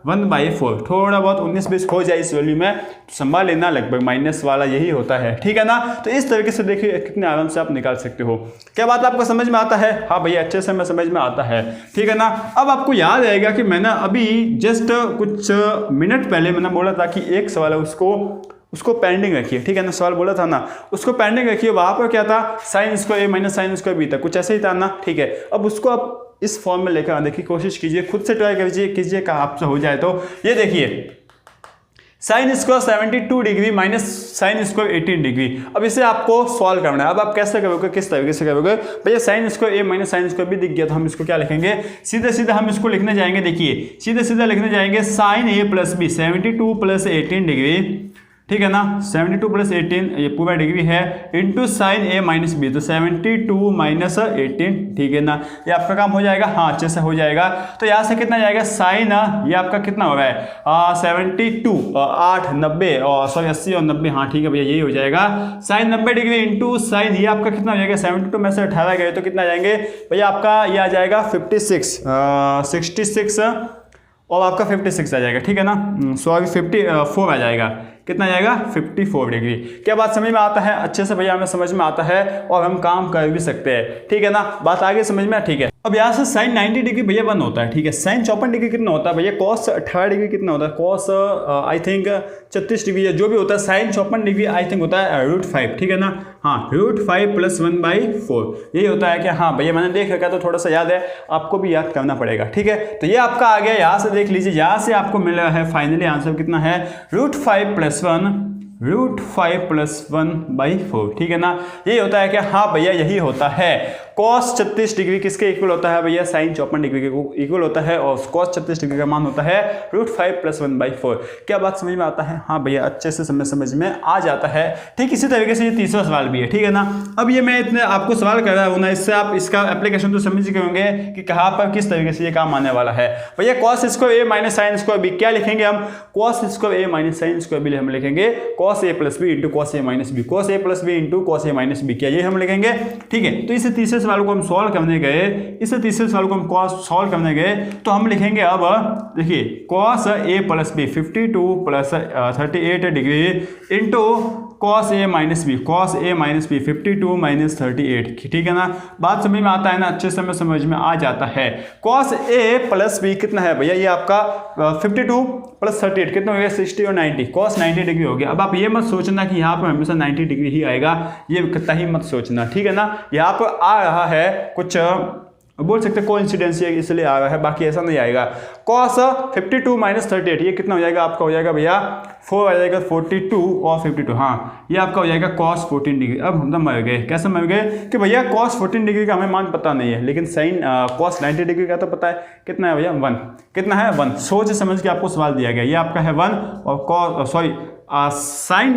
1/4। थोड़ा बहुत 19-20 हो जाए इस वैल्यू में तो संभाल लेना, लगभग माइनस वाला यही होता है, ठीक है ना। तो इस तरीके से देखिए कितने आराम से आप निकाल सकते हो। क्या बात आपको समझ में आता है? हाँ भैया, अच्छे से मैं समझ में आता है, ठीक है ना। अब आपको याद आएगा कि मैंने अभी जस्ट कुछ मिनट पहले मैंने बोला था कि एक सवाल है उसको पेंडिंग रखिए, ठीक है ना। सवाल बोला था ना, उसको पेंडिंग रखिए। वहां पर क्या था? Sine square a - sine square b था, कुछ ऐसे ही था ना, ठीक है। अब उसको आप इस फॉर्म में लेकर आने की कोशिश कीजिए, खुद से ट्राई कीजिए कहाँ आपसे हो जाए तो। ये देखिए sine square 72 degree minus sine square 18 degree. अब इसे आपको सॉल्व करना है। अब आप कैसे करोगे, किस तरीके से करोगे भैया? Sine square a - sine square b दिख गया तो हम इसको क्या लिखेंगे? सीधे सीधे हम इसको लिखने जाएंगे। देखिए सीधे सीधे लिखने जाएंगे साइन a + b 72 + 18 डिग्री, ठीक है ना। 72 + 18 ये पूरा डिग्री है इंटू साइन a - b, तो 72 - 18, ठीक है ना। ये आपका काम हो जाएगा, हाँ अच्छे से हो जाएगा। तो यहाँ से कितना जाएगा? साइन ये आपका कितना हो रहा है? 72 8 90 और सॉरी 80 और 90, हाँ ठीक है भैया, यही हो जाएगा। साइन 90 डिग्री इंटू साइन ये आपका कितना हो जाएगा? 72 में से 18 गए तो कितना जाएंगे भैया? आपका ये आ जाएगा 56 66 और आपका 56 आ जाएगा, ठीक है ना। सॉरी 54 आ जाएगा। कितना जाएगा? 54 डिग्री। क्या बात समझ में आता है? अच्छे से भैया हमें समझ में आता है और हम काम कर भी सकते हैं, ठीक है ना। बात आगे समझ में, ठीक है। अब यहाँ से साइन 90 डिग्री भैया 1 होता है, ठीक है। साइन 54 डिग्री कितना होता है भैया? cos 18 डिग्री कितना होता है? cos आई थिंक 36 डिग्री या जो भी होता है। साइन 54 डिग्री आई थिंक होता है √5, ठीक है ना। हाँ √5 + 1/4 यही होता है क्या? हाँ भैया मैंने देख रखा तो थोड़ा सा याद है, आपको भी याद करना पड़ेगा, ठीक है। तो ये आपका आ गया, यहाँ से देख लीजिए, यहाँ से आपको मिल रहा है फाइनली आंसर कितना है? √5 + 1/4, ठीक है ना। यही होता है क्या? हाँ भैया यही होता है। cos 36 डिग्री किसके इक्वल होता है भैया? साइन 54 डिग्री के इक्वल होता है और cos 36 डिग्री का मान होता है √5 + 1/4। क्या बात समझ में आता है? हाँ भैया अच्छे से समझ में आ जाता है। ठीक इसी तरीके से ये तीसरा सवाल भी है, ठीक है ना। अब ये मैं इतने आपको सवाल कर रहा हूँ ना, इससे आप इसका एप्लीकेशन तो समझ ही होंगे कि कहाँ पर किस तरीके से ये काम आने वाला है। भैया cos square a - sine square b क्या लिखेंगे हम? cos square a - sine square b हम लिखेंगे cos a + b × cos a - b, cos a + b × cos a - b, क्या ये हम लिखेंगे, ठीक है। तो इसे तीसरे सवाल को हम सॉल्व करने गए, इसे तीसरे सवाल को हम सॉल्व करने गए तो हम लिखेंगे अब देखिए cos a + b 52 + 38 degree into cos a - b 52 - 38, ठीक है ना। बात समझ में आता है ना? अच्छे से समझ में आ जाता है। cos a + b कितना है भैया? ये आपका 52 + 38 कितना हो गया? 60 और 90, cos 90 डिग्री हो गया। अब आप ये मत सोचना कि यहाँ पर हमेशा 90 डिग्री ही आएगा, ये कितना ही मत सोचना, ठीक है ना। यहाँ पर आ रहा है कुछ बोल सकते कोइंसिडेंस इसलिए आ रहा है, बाकी ऐसा नहीं आएगा। cos 52 - 38 ये कितना हो जाएगा? आपका हो जाएगा भैया 4 आ जाएगा, 42 और 52, हाँ ये आपका हो जाएगा cos 14 डिग्री। अब हम मर गए, कैसे मर गए कि भैया cos 14 डिग्री का हमें मान पता नहीं है, लेकिन साइन cos 90 डिग्री का तो पता है। कितना है भैया? 1। कितना है? 1। सोच समझ के आपको सवाल दिया गया, ये आपका है 1 और cos सॉरी साइन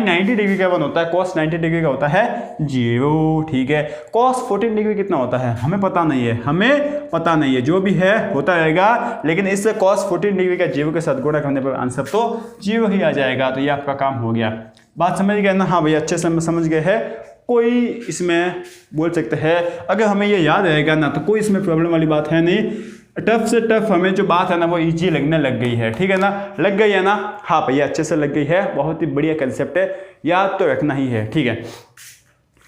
90 डिग्री का 1 होता है, cos 90 डिग्री का होता है 0, ठीक है। cos 14 डिग्री कितना होता है? हमें पता नहीं है, जो भी है होता रहेगा, लेकिन इससे cos 14 डिग्री का 0 के साथ गुणा करने पर आंसर तो 0 ही आ जाएगा। तो ये आपका काम हो गया। बात समझ गए ना? हाँ भैया अच्छे से समझ गए हैं। कोई इसमें बोल सकते हैं अगर हमें ये याद रहेगा ना तो कोई इसमें प्रॉब्लम वाली बात है नहीं। टफ से टफ हमें जो बात है ना वो इजी लगने लग गई है, ठीक है ना। लग गई है ना? हाँ भैया अच्छे से लग गई है। बहुत ही बढ़िया कंसेप्ट है, याद तो रखना ही है, ठीक है।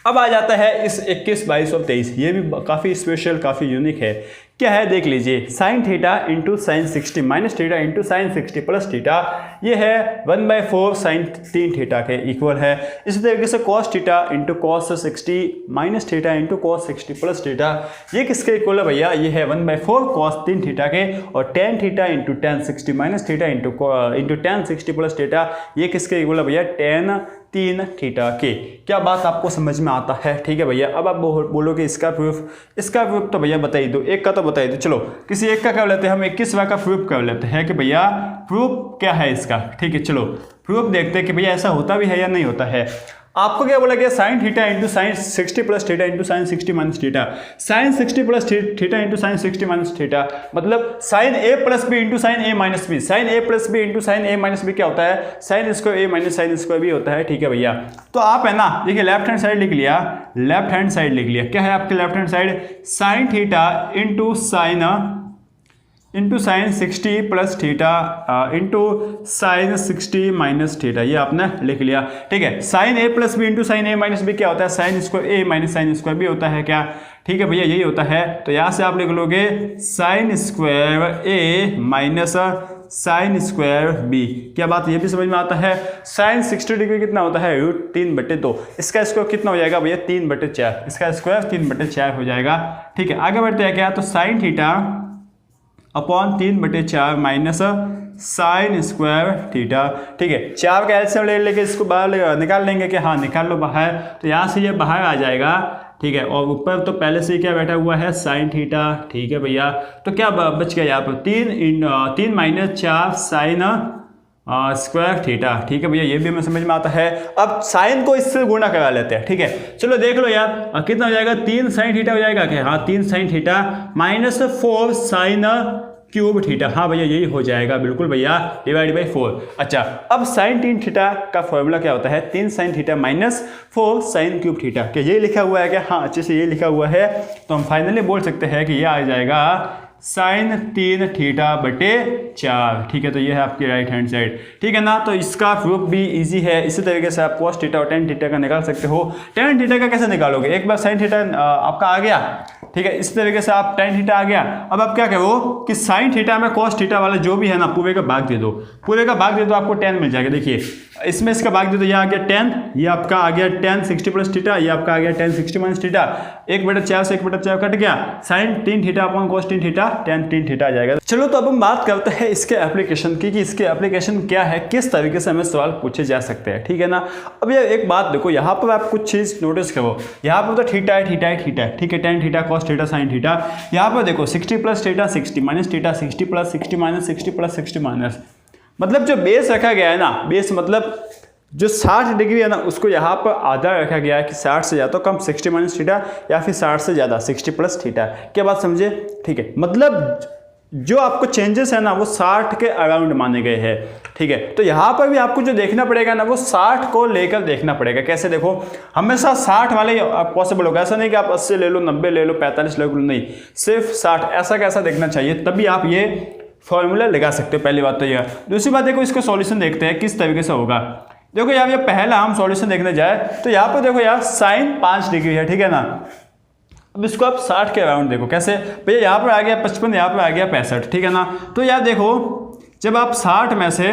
अब आ जाता है इस 21 22 और 23, ये भी काफ़ी स्पेशल काफ़ी यूनिक है। क्या है देख लीजिए, sign theta into sine 60 minus theta into sine 60 plus theta, ये है 1/4 साइन 3 थीटा के इक्वल है। इसी तरीके से cos theta into cos 60 minus theta into cos 60 plus theta, ये किसके इक्वल है भैया? ये है 1/4 कॉस 3 थीटा के। और tan theta into ten 60 minus theta into ten 60 plus theta, ये किसके इक्वल है भैया? टेन 3 थीटा के। क्या बात आपको समझ में आता है? ठीक है भैया। अब आप बोलोगे इसका प्रूफ तो भैया बता ही दो, एक का तो बता ही दो। चलो किसी एक का कर लेते हैं हम, 21वां का प्रूफ कर लेते हैं कि भैया प्रूफ क्या है इसका। ठीक है चलो प्रूफ देखते हैं कि भैया ऐसा होता भी है या नहीं होता है। आपको क्या बोला गया, sine theta into sine 60 plus theta into sine 60 minus theta, sine 60 plus theta into sine 60 minus theta, मतलब sine A plus B into sine A minus B, sine A plus B into sine A minus B क्या होता है, sine square A minus sine square B होता है। ठीक है भैया, तो आप है ना देखिए लेफ्ट हैंड साइड लिख लिया, लेफ्ट हैंड साइड लिख लिया, क्या है आपके left hand side, sign theta into sine 60 plus theta into sine 60 minus theta, ये आपने लिख लिया। ठीक है, sign A plus B into sine A minus B क्या होता है, sine square A minus sine square B होता है क्या। ठीक है भैया, यही होता है। तो यहाँ से आप लिख लोगे sign square A minus sine square B. क्या बात ये भी समझ में आता है। साइन 60 डिग्री कितना होता है, √3/2। इसका स्क्वायर कितना हो जाएगा भैया, 3/4। इसका स्क्वायर 3/4 हो जाएगा। ठीक है, आगे बढ़ते हैं क्या, तो sine theta upon 3/4 minus sine square theta. ठीक है, 4 का एलसीएम ले लेके इसको बाहर निकाल लेंगे कि हाँ निकाल लो बाहर, तो यहाँ से ये बाहर आ जाएगा। ठीक है, और ऊपर तो पहले से ही क्या बैठा हुआ है, साइन थीटा। ठीक है भैया, तो क्या बच गया यहाँ पर 3 माइनस 4 साइन स्क्वायर थीटा। ठीक है भैया, ये भी हमें समझ में आता है। अब साइन को इससे गुणा करा लेते हैं। ठीक है, चलो देख लो यार कितना हो जाएगा, 3 साइन थीटा हो जाएगा क्या, हाँ 3 sine theta minus 4 sine cube theta. हाँ भैया यही हो जाएगा, बिल्कुल भैया, डिवाइड बाई 4। अच्छा, अब साइन 3 थीटा का फॉर्मूला क्या होता है, 3 sine theta minus 4 sine cube theta. क्या ये लिखा हुआ है क्या, हाँ अच्छे से ये लिखा हुआ है। तो हम फाइनली बोल सकते हैं कि ये आ जाएगा साइन 3 थीटा/4। ठीक है, तो ये है आपकी राइट हैंड साइड। ठीक है ना, तो इसका प्रूफ भी इजी है। इसी तरीके से आप cos थीटा और tan थीटा का निकाल सकते हो। tan थीटा का कैसे निकालोगे, एक बार साइन थीटा आपका आ गया, ठीक है, इस तरीके से आप tan थीटा आ गया। अब आप क्या करो कि साइन थीटा में cos थीटा वाला जो भी है ना पूरे का भाग दे दो, पूरे का भाग दे दो, आपको tan मिल जाएगा। देखिए इसमें इसका भाग दे दो, ये आ गया tan, ये आपका आ गया tan 60 प्लस थीटा, ये आपका आ गया tan 60 माइनस थीटा, 1/4 से 1/4 कट गया, sine 3 theta upon cos 3 theta, tan 3 theta आ जाएगा। चलो तो अब हम बात करते हैं इसके एप्लीकेशन की, कि इसके एप्लीकेशन क्या है, किस तरीके से हमें सवाल पूछे जा सकते हैं। ठीक है ना, अब ये एक बात देखो, यहाँ पर आप कुछ चीज नोटिस करो, यहाँ पर तो थीटा है, थीटा है, थीटा है, ठीक है, tan theta cos theta sin theta. यहाँ पर देखो 60 plus theta 60 minus theta, 60 plus 60 minus 60 plus 60 minus, मतलब जो बेस रखा गया है ना, बेस मतलब जो 60 डिग्री है ना उसको यहाँ पर आधा रखा गया है कि 60 से ज़्यादा तो कम 60 माइनस थीटा, या फिर 60 से ज़्यादा 60 प्लस थीटा। क्या बात समझे। ठीक है, मतलब जो आपको चेंजेस है ना वो 60 के अराउंड माने गए हैं। ठीक है, तो यहाँ पर भी आपको जो देखना पड़ेगा ना वो 60 को लेकर देखना पड़ेगा। कैसे देखो, हमेशा 60 वाले पॉसिबल होगा, ऐसा नहीं कि आप 80 ले लो, 90 ले लो, 45 ले लो, नहीं, सिर्फ 60, ऐसा कैसा देखना चाहिए, तभी आप ये फॉर्मूला लगा सकते हो। पहली बात तो यह। दूसरी बात देखो, इसका सॉल्यूशन देखते हैं किस तरीके से होगा। देखो यार, ये पहला हम सॉल्यूशन देखने जाए तो यहाँ पर देखो यार साइन 5 डिग्री है, ठीक है ना। अब इसको आप 60 के अराउंड देखो, कैसे भैया, यहाँ पर आ गया 55, यहाँ पर आ गया 65, ठीक है ना। तो यार देखो, जब आप 60 में से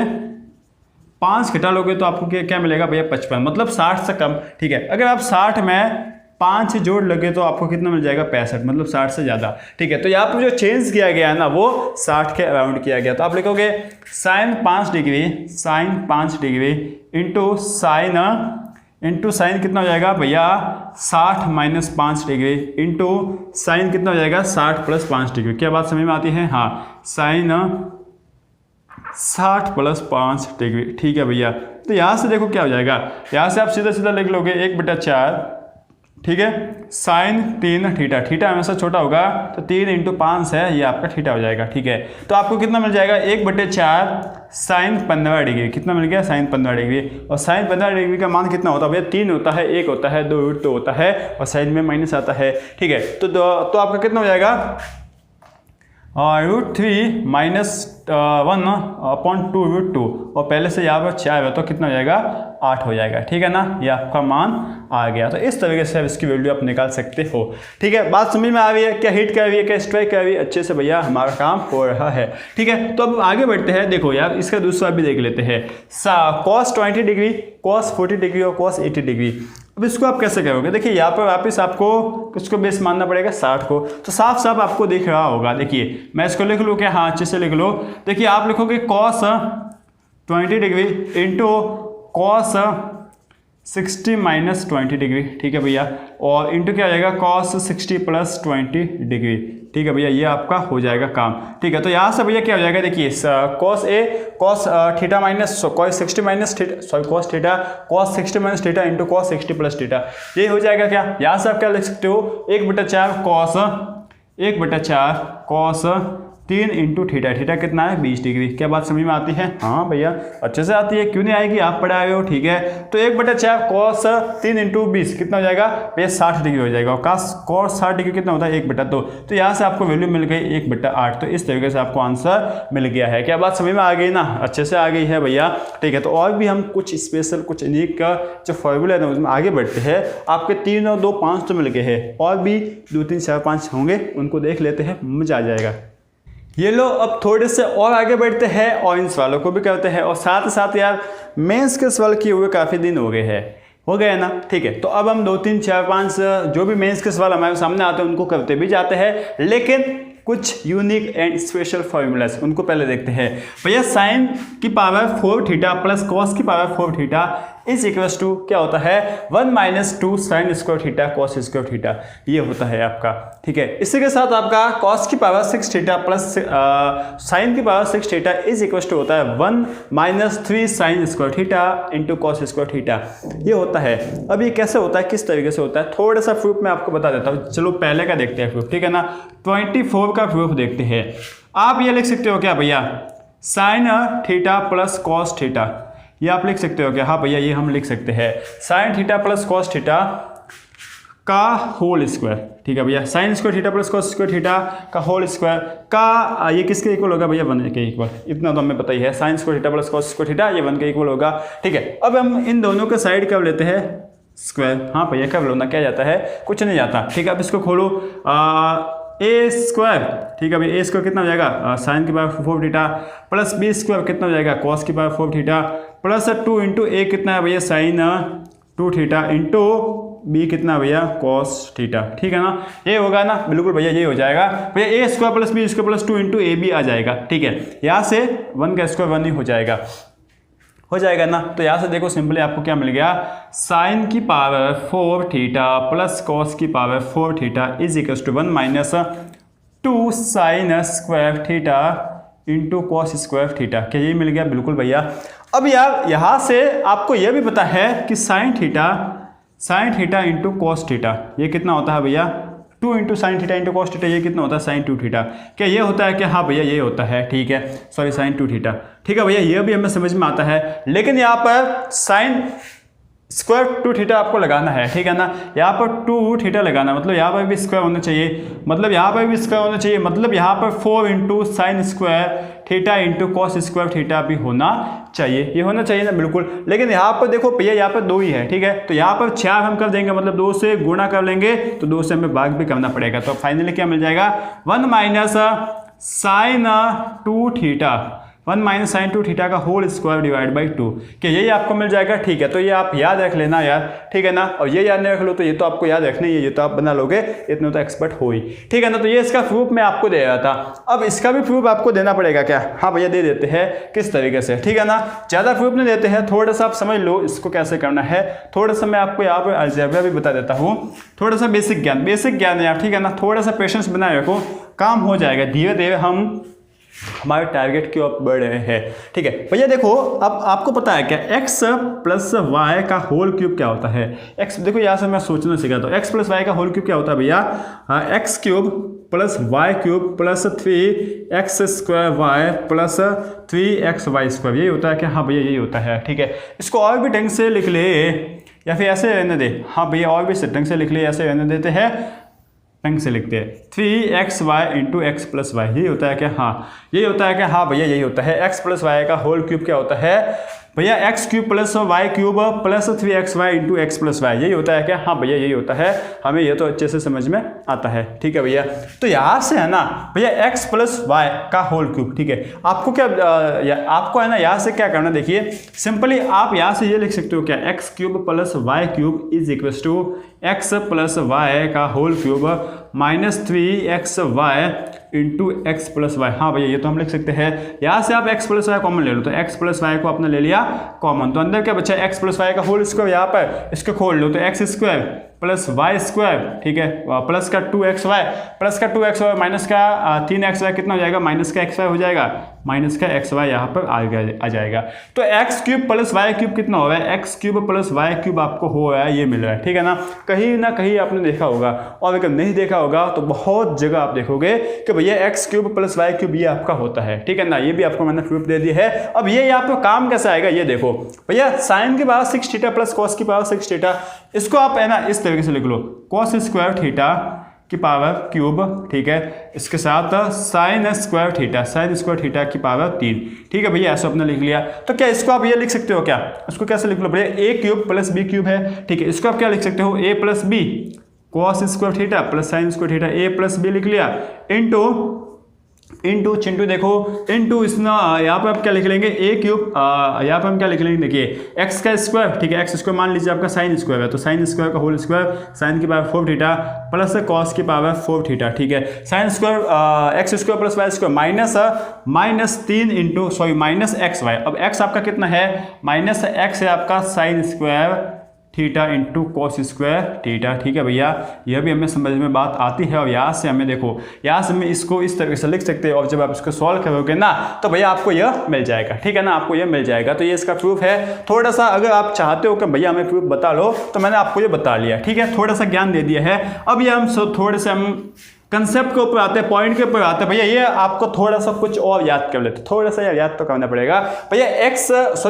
5 घटा लोगे तो आपको क्या मिलेगा भैया, 55, मतलब 60 से कम। ठीक है, अगर आप 60 में 5 जोड़ लगे तो आपको कितना मिल जाएगा, 65, मतलब 60 से ज़्यादा। ठीक है, तो यहाँ पर जो चेंज किया गया है ना वो 60 के अराउंड किया गया। तो आप लिखोगे साइन 5 डिग्री इंटू साइन कितना हो जाएगा भैया, 60 माइनस 5 डिग्री इंटू साइन कितना हो जाएगा, 60 प्लस 5 डिग्री। क्या बात समझ में आती है। हाँ, साइन 60 प्लस 5 डिग्री। ठीक है भैया, तो यहाँ से देखो क्या हो जाएगा, यहाँ से आप सीधा सीधा लिख लोगे 1/4, ठीक है, साइन 3 थीटा, थीटा हमेशा छोटा होगा तो 3 इंटू 5 है, ये आपका थीटा हो जाएगा। ठीक है, तो आपको कितना मिल जाएगा, 1/4 साइन 15 डिग्री। कितना मिल गया, साइन 15 डिग्री। और साइन 15 डिग्री का मान कितना होता है भैया, 3 होता है, 1 होता है, 2 2 होता है, और साइड में माइनस आता है। ठीक है, तो आपका कितना हो जाएगा, √3 माइनस 1/2 और पहले से यहाँ पर 4 है तो कितना हो जाएगा, 8 हो जाएगा। ठीक है ना, ये आपका मान आ गया। तो इस तरीके से आप इसकी वैल्यू आप निकाल सकते हो। ठीक है, बात समझ में आ रही है, क्या हिट कर रही है, क्या स्ट्राइक कर रही है, अच्छे से भैया हमारा काम हो रहा है। ठीक है, तो अब आगे बढ़ते हैं। देखो यार, इसका दूसरा भी देख लेते हैं, cos 20 डिग्री, cos 40 डिग्री और cos 80 डिग्री। अब इसको आप कैसे करोगे, देखिए यहाँ पर वापस आपको किसको बेस मानना पड़ेगा, 60 को। तो साफ साफ आपको दिख रहा होगा, देखिए मैं इसको लिख लूँ क्या, हाँ अच्छे से लिख लो। देखिए आप लिखोगे cos 20 degree into cos 60 minus 20 degree, ठीक है भैया, और इंटू क्या हो जाएगा cos 60 प्लस 20 डिग्री, ठीक है भैया, ये आपका हो जाएगा काम, ठीक है। तो यहाँ से भैया क्या हो जाएगा, देखिए cos theta minus cos 60 minus cos theta cos 60 minus theta into cos 60 plus theta, ये हो जाएगा क्या, यहाँ से आप क्या लिख सकते हो 1/4 cos 3 इंटू थीटा, थीटा कितना है 20 डिग्री। क्या बात समझ में आती है? हाँ भैया अच्छे से आती है, क्यों नहीं आएगी, आप पढ़े आए हो, ठीक है। तो 1/4 cos 3 इंटू 20 कितना हो जाएगा भैया 60 डिग्री हो जाएगा, और cos 60 डिग्री कितना होता है 1/2। तो यहाँ से आपको वैल्यू मिल गई 1/8, तो इस तरीके से आपको आंसर मिल गया है। क्या बात समझ में आ गई ना, अच्छे से आ गई है भैया, ठीक है। तो और भी हम कुछ स्पेशल कुछ यूनिक का जो फॉर्मूला है उसमें आगे बढ़ते हैं। आपके 3 और 2 5 तो मिल गए हैं, और भी 2 3 4 5 होंगे, उनको देख लेते हैं, मजा आ जाएगा। ये लो अब थोड़े से और आगे बढ़ते हैं और इन सवालों को भी करते हैं, और साथ ही साथ यार मेंस के सवाल किए हुए काफ़ी दिन हो गए हैं, हो गए ना, ठीक है। तो अब हम 2 3 4 5 जो भी मेंस के सवाल हमारे सामने आते हैं उनको करते भी जाते हैं, लेकिन कुछ यूनिक एंड स्पेशल फॉर्मूलाज उनको पहले देखते हैं। भैया साइन की पावर 4 थीटा प्लस कॉस की power 4 theta is equals to क्या होता है 1 minus 2 sine square theta cos square theta, ये होता है आपका, ठीक है। इसी के साथ आपका कॉस की पावर 6 थीटा प्लस साइन की power 6 theta is equals to होता है 1 minus 3 sine square theta into cos square theta, ये होता है। अब ये कैसे होता है, किस तरीके से होता है, थोड़ा सा प्रूफ मैं आपको बता देता हूँ। चलो पहले का देखते हैं प्रूफ, ठीक है ना। 24 का प्रूफ देखते हैं। आप ये लिख सकते हो क्या भैया sine theta plus cos theta, ये आप लिख सकते हो क्या? हाँ भैया ये हम लिख सकते हैं sine theta plus cos theta का होल स्क्वायर, ठीक है भैया। Sine square theta plus cos square theta का होल स्क्वायर का ये किसके इक्वल होगा भैया 1 के इक्वल, इतना तो हमें पता ही है। Sine square theta plus cos square theta ये 1 के इक्वल होगा, ठीक है। अब हम इन दोनों के साइड कब लेते हैं स्क्वायर, हाँ भैया कब लोना क्या जाता है, कुछ नहीं जाता, ठीक है। अब इसको खोलो ए स्क्वायर, ठीक है भैया ए स्क्वायर कितना हो जाएगा साइन की power 4 theta plus B square कितना हो जाएगा कॉस की power 4 theta plus 2 into A कितना है भैया साइन 2 थीटा इंटू बी कितना भैया कॉस थीटा, ठीक है ना। ये होगा ना, बिल्कुल भैया ये हो जाएगा भैया A square plus B square plus 2 into A B आ जाएगा, ठीक है। यहाँ से 1 का स्क्वायर 1 ही हो जाएगा ना। तो यहाँ से देखो सिंपली आपको क्या मिल गया साइन की पावर 4 थीटा प्लस कॉस की power 4 theta is equal to 1 minus 2 sine square theta into cos square theta, क्या ये मिल गया? बिल्कुल भैया। अब यार यहाँ से आपको यह भी पता है कि sign theta into cos theta ये कितना होता है भैया 2 into sign theta into cos theta, ये कितना होता है साइन 2 थीटा, क्या ये होता है क्या? हाँ भैया ये होता है, ठीक है, सॉरी साइन 2 थीटा, ठीक है भैया ये भी हमें समझ में आता है। लेकिन यहाँ पर साइन स्क्वायर 2 थीटा आपको लगाना है, ठीक है ना। यहाँ पर 2 थीटा लगाना मतलब यहाँ पर भी स्क्वायर होना चाहिए, मतलब यहाँ पर भी स्क्वायर होना चाहिए, मतलब यहाँ पर 4 into sine square theta into cos square theta भी होना चाहिए, ये होना चाहिए ना, बिल्कुल। लेकिन यहाँ पर देखो भैया यहाँ पर 2 ही है, ठीक है। तो यहाँ पर 4 हम कर देंगे, मतलब 2 से गुणा कर लेंगे तो 2 से हमें भाग भी करना पड़ेगा। तो फाइनली क्या मिल जाएगा 1 minus sine 2 theta 1 minus sine 2 theta का होल स्क्वायर डिवाइड बाई 2, कि यही आपको मिल जाएगा, ठीक है। तो ये आप याद रख लेना यार, ठीक है ना। और ये याद नहीं रख लो तो ये तो आपको याद रखना ही है, ये तो आप बना लोगे, इतने तो एक्सपर्ट हो ही, ठीक है ना। तो ये इसका प्रूफ मैं आपको दे रहा था। अब इसका भी प्रूफ आपको देना पड़ेगा क्या? हाँ भैया दे देते हैं, किस तरीके से, ठीक है ना। ज़्यादा प्रूफ नहीं देते हैं, थोड़ा सा आप समझ लो इसको कैसे करना है। थोड़ा सा मैं आपको यहाँ पर अलजेब्रा भी बता देता हूँ, थोड़ा सा बेसिक ज्ञान है यार, ठीक है ना। थोड़ा सा पेशेंस बनाए रखो, काम हो जाएगा, धीरे धीरे हम हमारे टारगेट की ओर बढ़ रहे हैं, ठीक है भैया। देखो अब आपको पता है क्या x प्लस वाई का होल क्यूब क्या होता है? x देखो यहाँ से मैं सोचना सिखाता हूँ, x प्लस वाई का होल क्यूब क्या होता है भैया x cube plus y cube plus 3x square y plus 3x y square, यही होता है क्या? हाँ भैया यही होता है, ठीक है। इसको और भी ढंग से लिख ले या फिर ऐसे रहने दे, हाँ भैया और भी ढंग से लिख ले, ऐसे रहने देते हैं, ढंग से लिखते हैं 3xy into x plus y, यही होता है क्या? हाँ यही होता है क्या? हाँ भैया यही होता है। x प्लस वाई का होल क्यूब क्या होता है भैया x cube plus y cube plus 3xy into x plus y, यही होता है क्या? हाँ भैया यही होता है, हमें ये तो अच्छे से समझ में आता है, ठीक है भैया। तो यहाँ से है ना भैया x प्लस वाई का होल क्यूब, ठीक है। आपको क्या आपको है ना यहाँ से क्या करना, देखिए सिंपली आप यहाँ से ये लिख सकते हो क्या x cube plus y cube is equal to x plus y का whole cube minus 3xy into x plus y. हाँ भैया ये तो हम लिख सकते हैं, यहाँ से आप एक्स प्लस वाई कॉमन ले लो, तो एक्स प्लस वाई को आपने ले लिया कॉमन, तो अंदर क्या बचा एक्स प्लस वाई का होल स्क्वायर, यहाँ पर इसको खोल लो तो x square plus y square, ठीक है, प्लस का 2xy प्लस का 2xy माइनस का 3xy कितना हो जाएगा, माइनस का xy हो जाएगा, माइनस का xy यहाँ पर आ जाएगा। तो x cube plus y cube कितना हो रहा है, x cube plus y cube आपको हो रहा है, ये मिल रहा है, ठीक है ना कहीं आपने देखा होगा, और अगर नहीं देखा होगा तो बहुत जगह आप देखोगे कि भैया x cube plus y cube ये आपका होता है, ठीक है ना, ये भी आपको मैंने प्रूफ दे दी है। अब ये यहाँ पर काम कैसे आएगा, ये देखो भैया साइन की पावर 6 थीटा प्लस कॉस की पावर 6 थीटा, इसको आप है ना इस तरीके से लिख लो, कॉस स्क्वायर थीटा की पावर क्यूब, ठीक है, इसके साथ साइन स्क्वायर थीटा की पावर 3, ठीक है भैया, ऐसा आपने लिख लिया। तो क्या इसको आप ये लिख सकते हो, क्या इसको कैसे लिख लो भैया, A cube plus B cube है, ठीक है, इसको आप क्या लिख सकते हो, A plus B cos square theta plus sine square theta, A plus B लिख लिया, इंटू चिंटू देखो इंटू इसना यहाँ पर आप क्या लिख लेंगे, ए क्यूब, यहाँ पर हम क्या लिख लेंगे, देखिए एक्स का स्क्वायर, ठीक है, एक्स स्क्वायर मान लीजिए आपका साइन स्क्वायर है, तो साइन स्क्वायर का होल स्क्वायर साइन की पावर 4 थीटा प्लस कॉस की पावर 4 थीटा, ठीक है, sine square x square plus y square minus 3 into minus x y. अब एक्स आपका कितना है, माइनस एक्स है आपका sine square theta into cos square theta, ठीक है भैया, यह भी हमें समझ में बात आती है। और यहाँ से हमें देखो, यहाँ से हमें इसको इस तरीके से लिख सकते हैं, और जब आप इसको सॉल्व करोगे ना तो भैया आपको यह मिल जाएगा, ठीक है ना, आपको यह मिल जाएगा। तो ये इसका प्रूफ है। थोड़ा सा अगर आप चाहते हो कि भैया हमें प्रूफ बता लो, तो मैंने आपको ये बता लिया, ठीक है, थोड़ा सा ज्ञान दे दिया है। अब ये हम थोड़े से हम कंसेप्ट के ऊपर आते हैं, पॉइंट के ऊपर आते हैं। भैया ये आपको थोड़ा सा कुछ और याद कर लेते, थोड़ा सा याद तो करना पड़ेगा भैया,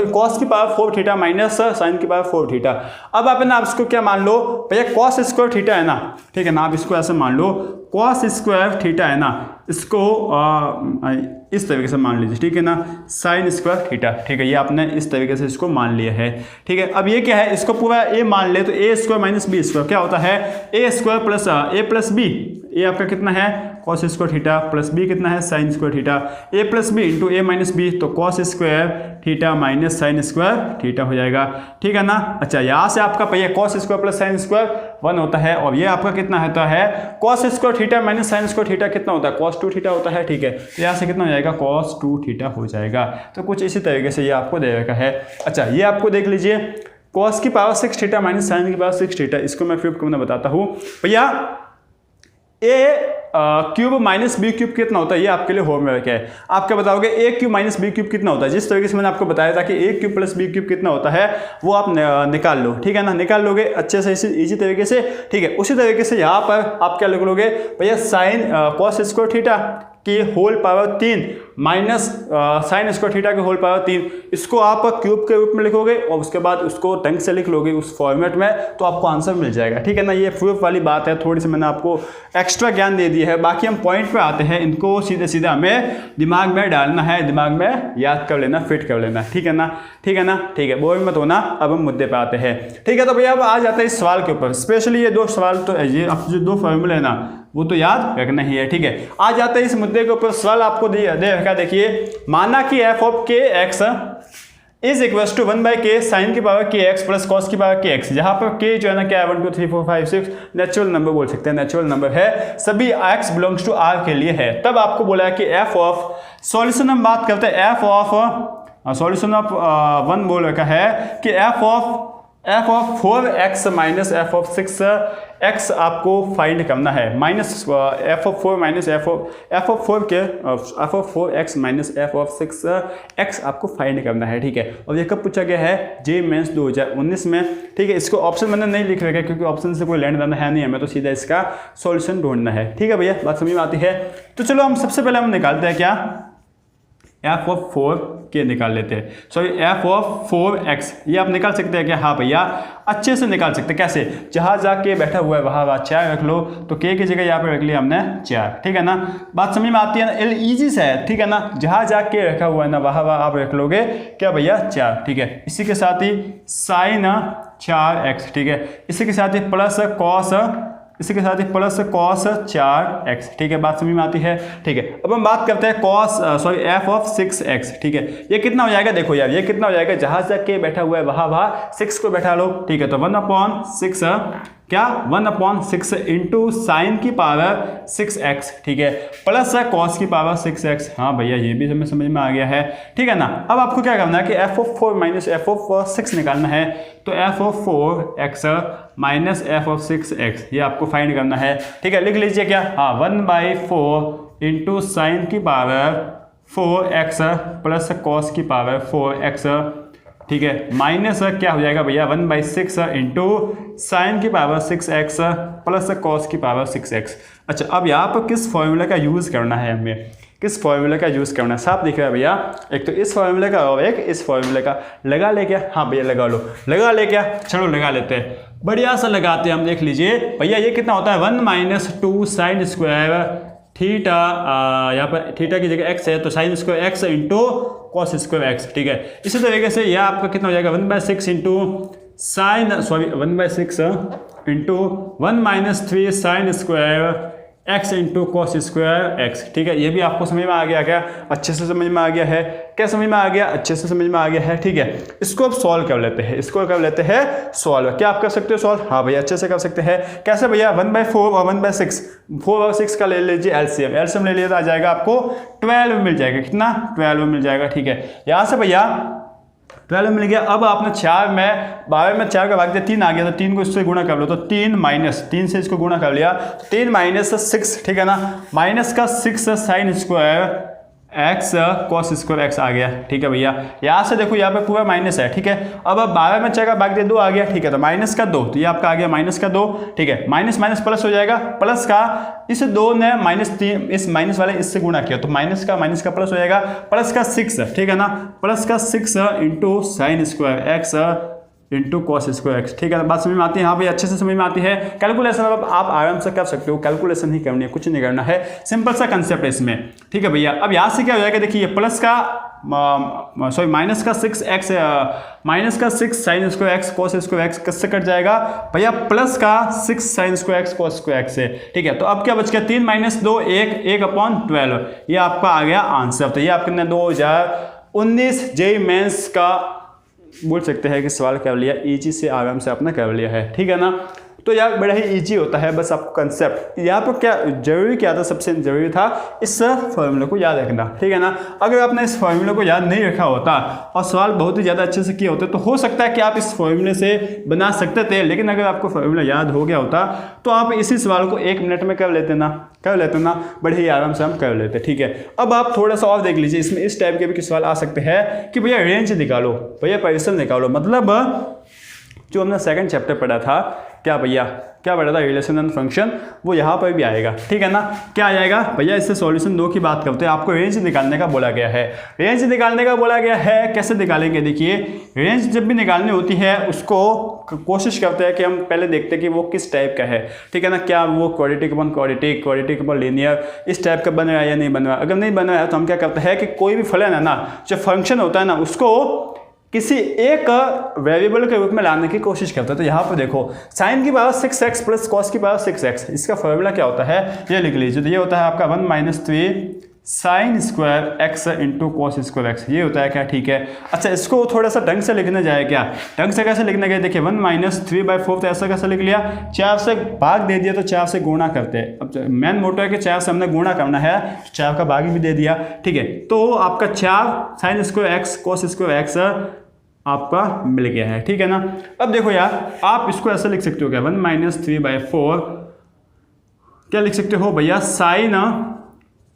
कॉस की पावर 4 थीटा माइनस साइन की पावर 4 थीटा। अब आप है ना, आप इसको क्या मान लो भैया, कॉस स्क्वायर थीटा है ना, ठीक है ना, आप इसको ऐसे मान लो, कॉस स्क्वायर थीटा है ना, इसको इस तरीके से मान लीजिए, ठीक है ना, साइन स्क्वायर थीटा, ठीक है, ये आपने इस तरीके से इसको मान लिया है, ठीक है। अब ये क्या है, इसको पूरा ए मान ले, तो A square minus B square क्या होता है, A square plus A plus B, A आपका कितना है cos square theta plus B कितना है sine square theta, A plus B into A minus B, तो cos square theta minus sine square theta हो जाएगा, ठीक है ना। अच्छा, यहाँ से आपका भैया cos square plus sine square 1 होता है, और ये आपका कितना होता है, cos square theta minus sine square theta कितना होता है, कॉस 2 थीटा होता है, ठीक है, तो यहाँ से कितना हो जाएगा, कॉस 2 थीटा हो जाएगा। तो कुछ इसी तरीके से ये आपको दे रखा है। अच्छा, ये आपको देख लीजिए, कॉस की पावर 6 थीटा माइनस साइन की पावर 6 थीटा, इसको मैं फिर मैं बताता हूँ भैया। A cube minus B cube कितना होता है, ये आपके लिए होमवर्क है। आप क्या बताओगे, ए क्यूब माइनस बी क्यूब कितना होता है, जिस तरीके से मैंने आपको बताया था कि ए क्यूब प्लस बी क्यूब कितना होता है, वो आप निकाल लो, ठीक है ना, निकाल लोगे अच्छे से इसी तरीके से, ठीक है। उसी तरीके से यहाँ पर आप क्या लिख लोगे भैया, साइन कॉस स्क्वायर थीटा की whole power 3 minus sine square theta के होल पावर 3, इसको आप क्यूब के रूप में लिखोगे और उसके बाद उसको ढंग से लिख लोगे उस फॉर्मेट में, तो आपको आंसर मिल जाएगा, ठीक है ना। ये प्रूफ वाली बात है, थोड़ी सी मैंने आपको एक्स्ट्रा ज्ञान दे दिया है। बाकी हम पॉइंट पे आते हैं, इनको सीधे सीधे हमें दिमाग में डालना है, दिमाग में याद कर लेना, फिट कर लेना, ठीक है ना, ठीक है ना, ठीक है, बोर मत होना। अब हम मुद्दे पे आते हैं, ठीक है। तो भैया अब आ जाते हैं इस सवाल के ऊपर, स्पेशली ये 2 सवाल, तो ये अब जो 2 फॉर्मूले है ना, वो तो याद रखना ही है, ठीक है। आ जाते हैं इस मुद्दे के ऊपर। सवाल आपको दे रखा, देखिए, माना कि F of K X is equal to 1/k sine की power K X plus cos की पावर के एक्स, जहां पर के जो है ना क्या है 1 2 3 4 5 6 नेचुरल नंबर बोल सकते हैं, नेचुरल नंबर है, सभी x बिलोंग्स टू r के लिए है। तब आपको बोला है कि एफ ऑफ सॉल्यूशन, हम बात करते हैं एफ ऑफ सॉल्यूशन ऑफ 1 बोल रखा है कि F of 4x minus F of 6x आपको फाइंड करना है, minus F of 4 minus F of 4x minus F of 6x आपको फाइंड करना है, ठीक है। और ये कब पूछा गया है, जे मेंस 2019 में, ठीक है। इसको ऑप्शन मैंने नहीं लिख रखा है क्योंकि ऑप्शन से कोई लेना देना है नहीं, हमें तो सीधा इसका सॉल्यूशन ढूंढना है, ठीक है भैया, बात समझ में आती है। तो चलो हम सबसे पहले हम निकालते हैं क्या, एफ ऑफ 4k निकाल लेते हैं, सॉरी एफ ऑफ 4x, ये आप निकाल सकते हैं क्या, हाँ भैया अच्छे से निकाल सकते हैं। कैसे, जहाँ जाके बैठा हुआ है वहाँ 4 रख लो, तो k की जगह यहाँ पे रख लिया हमने 4, ठीक है ना, बात समझ में आती है ना, ईजी से है, ठीक है ना, जहाँ जाके रखा हुआ है ना वहाँ आप रख लोगे क्या भैया 4, ठीक है। इसी के साथ ही साइन 4x, ठीक है, इसी के साथ ही प्लस कॉस, इसी के साथ ही प्लस कॉस 4x, ठीक है, बात समझ में आती है, ठीक है। अब हम बात करते हैं एफ ऑफ 6x, ठीक है, ये कितना हो जाएगा, देखो यार ये कितना हो जाएगा, जहां तक के बैठा हुआ है वहां 6 को बैठा लो, ठीक है, तो 1/6 क्या 1/6 इंटू साइन की पावर 6x, ठीक है, प्लस कॉस की पावर 6x। हाँ भैया ये भी हमें समझ में आ गया है, ठीक है ना। अब आपको क्या करना है कि f(4) माइनस f(6) निकालना है, तो f(4x) माइनस f(6x) ये आपको फाइंड करना है, ठीक है। लिख लीजिए क्या, हाँ 1/4 इंटू साइन की पावर 4x प्लस कॉस की पावर 4x, ठीक है, माइनस क्या हो जाएगा भैया 1/6 इंटू साइन की पावर 6x प्लस कॉस की पावर 6x। अच्छा अब यहाँ पर किस फॉर्मूले का यूज़ करना है, हमें किस फॉर्मूले का यूज़ करना है, साफ दिख रहा है भैया, एक तो इस फॉर्मूले का और एक इस फॉर्मूले का। लगा ले क्या, हाँ भैया लगा लो, लगा ले क्या, चलो लगा लेते हैं, बढ़िया सा लगाते हैं हम। देख लीजिए भैया ये कितना होता है 1 - 2 साइन स्क्वायर थीटा, यहाँ पर थीटा की जगह x है तो sine square x into cos square x, ठीक है। इसी तरीके से यह आपका कितना हो जाएगा 1/6 into sine, sorry 1/6 into 1 - 3 sine square x into cos square x, ठीक है। ये भी आपको समझ में आ गया क्या, अच्छे से समझ में आ गया है, क्या समझ में आ गया, अच्छे से समझ में आ गया है, ठीक है। इसको अब सॉल्व कर लेते हैं, इसको कर लेते हैं सॉल्व। क्या आप कर सकते हो सॉल्व, हाँ भैया अच्छे से कर सकते हैं। कैसे भैया 1/4 और 1/6, 4 और 6 का ले लीजिए एलसीएम, एलसीएम ले लिया तो आ जाएगा आपको 12 मिल जाएगा, कितना 12 मिल जाएगा, ठीक है। यहाँ से भैया 12 मिल गया। अब आपने 4 में 12 में 4 का भाग दिया 3 आ गया, तो 3 को इससे गुणा कर लो, तो 3 माइनस 3 से इसको गुणा कर लिया, 3 माइनस 6, ठीक है ना, माइनस का 6 sine square x cos square x आ गया, ठीक है भैया। यहाँ से देखो यहाँ पे पूरा माइनस है, ठीक है। अब 12 में 4 का भाग दिया 2 आ गया, ठीक है, तो माइनस का 2, तो ये आपका आ गया माइनस का 2, ठीक है। माइनस माइनस प्लस हो जाएगा, प्लस का इस 2 ने -3 इस माइनस वाले इससे गुणा किया, तो माइनस का प्लस हो जाएगा, प्लस का 6, ठीक है ना, प्लस का 6 into sine square x into cos square x, ठीक है। बात समझ में आती है, हाँ भाई अच्छे से समझ में आती है। कैलकुलेशन अब आप आराम से कर सकते हो, कैलकुलेशन ही करनी है, कुछ नहीं करना है, सिंपल सा कंसेप्ट है इसमें, ठीक है भैया। अब यहाँ से क्या हो जाएगा, देखिए प्लस का सॉरी माइनस का 6x माइनस का 6 sign square x cos square x किससे कट जाएगा भैया, प्लस का 6 sign square x cos square x से, ठीक है। तो अब क्या बच गया 3 - 2 1/12, ये आपका आ गया आंसर। तो ये आपने 2019 जेईई मेंस का बोल सकते हैं कि सवाल कर लिया, इजी से आराम से आपने कर लिया है, ठीक है ना। तो यार बड़ा ही इजी होता है, बस आपको कंसेप्ट यहाँ पर क्या जरूरी क्या था, सबसे जरूरी था इस फॉर्मूले को याद रखना, ठीक है ना। अगर आपने इस फॉर्मूले को याद नहीं रखा होता और सवाल बहुत ही ज़्यादा अच्छे से किए होते तो हो सकता है कि आप इस फॉर्मूले से बना सकते थे, लेकिन अगर आपको फॉर्मूला याद हो गया होता तो आप इसी सवाल को 1 मिनट में कर लेते ना, बड़े ही आराम से हम कर लेते, ठीक है। अब आप थोड़ा सा और देख लीजिए, इसमें इस टाइप के भी सवाल आ सकते हैं कि भैया रेंज निकालो, भैया पोजीशन निकालो, मतलब जो हमने सेकंड चैप्टर पढ़ा था, क्या भैया क्या पढ़ा था, रिलेशन एंड फंक्शन, वो यहाँ पर भी आएगा, ठीक है ना। क्या आ जाएगा भैया, इससे सॉल्यूशन 2 की बात करते हैं, आपको रेंज निकालने का बोला गया है, रेंज निकालने का बोला गया है। कैसे निकालेंगे, देखिए रेंज जब भी निकालनी होती है उसको कोशिश करते हैं कि हम पहले देखते हैं कि वो किस टाइप का है, ठीक है ना। क्या वो quadratic upon quadratic, quadratic upon linear, इस टाइप का बन रहा है या नहीं बन रहा। अगर नहीं बन रहा है तो हम क्या करते हैं कि कोई भी फलन है ना, जो फंक्शन होता है ना, उसको किसी एक वेरिएबल के रूप में लाने की कोशिश करते हैं। तो यहाँ पर देखो साइन की पावर 6x प्लस कॉस की पावर 6x, इसका फॉर्मूला क्या होता है ये लिख लीजिए। तो ये होता है आपका 1 - 3 sine square x into cos square x, ये होता है क्या, ठीक है। अच्छा इसको थोड़ा सा ढंग से लिखना जाए, क्या ढंग से कैसे लिखना गया, देखिए 1 - 3/4, तो ऐसा कैसे लिख लिया, 4 से भाग दे दिया तो 4 से गुणा करते हैं। अब मेन मोटो है कि 4 से हमने गुणा करना है, 4 का भाग भी दे दिया, ठीक है। तो आपका 4 sign square x cos square x आपका मिल गया है, ठीक है ना। अब देखो यार आप इसको ऐसे लिख सकते हो क्या, 1 - 3/4 क्या लिख सकते हो भैया, साइन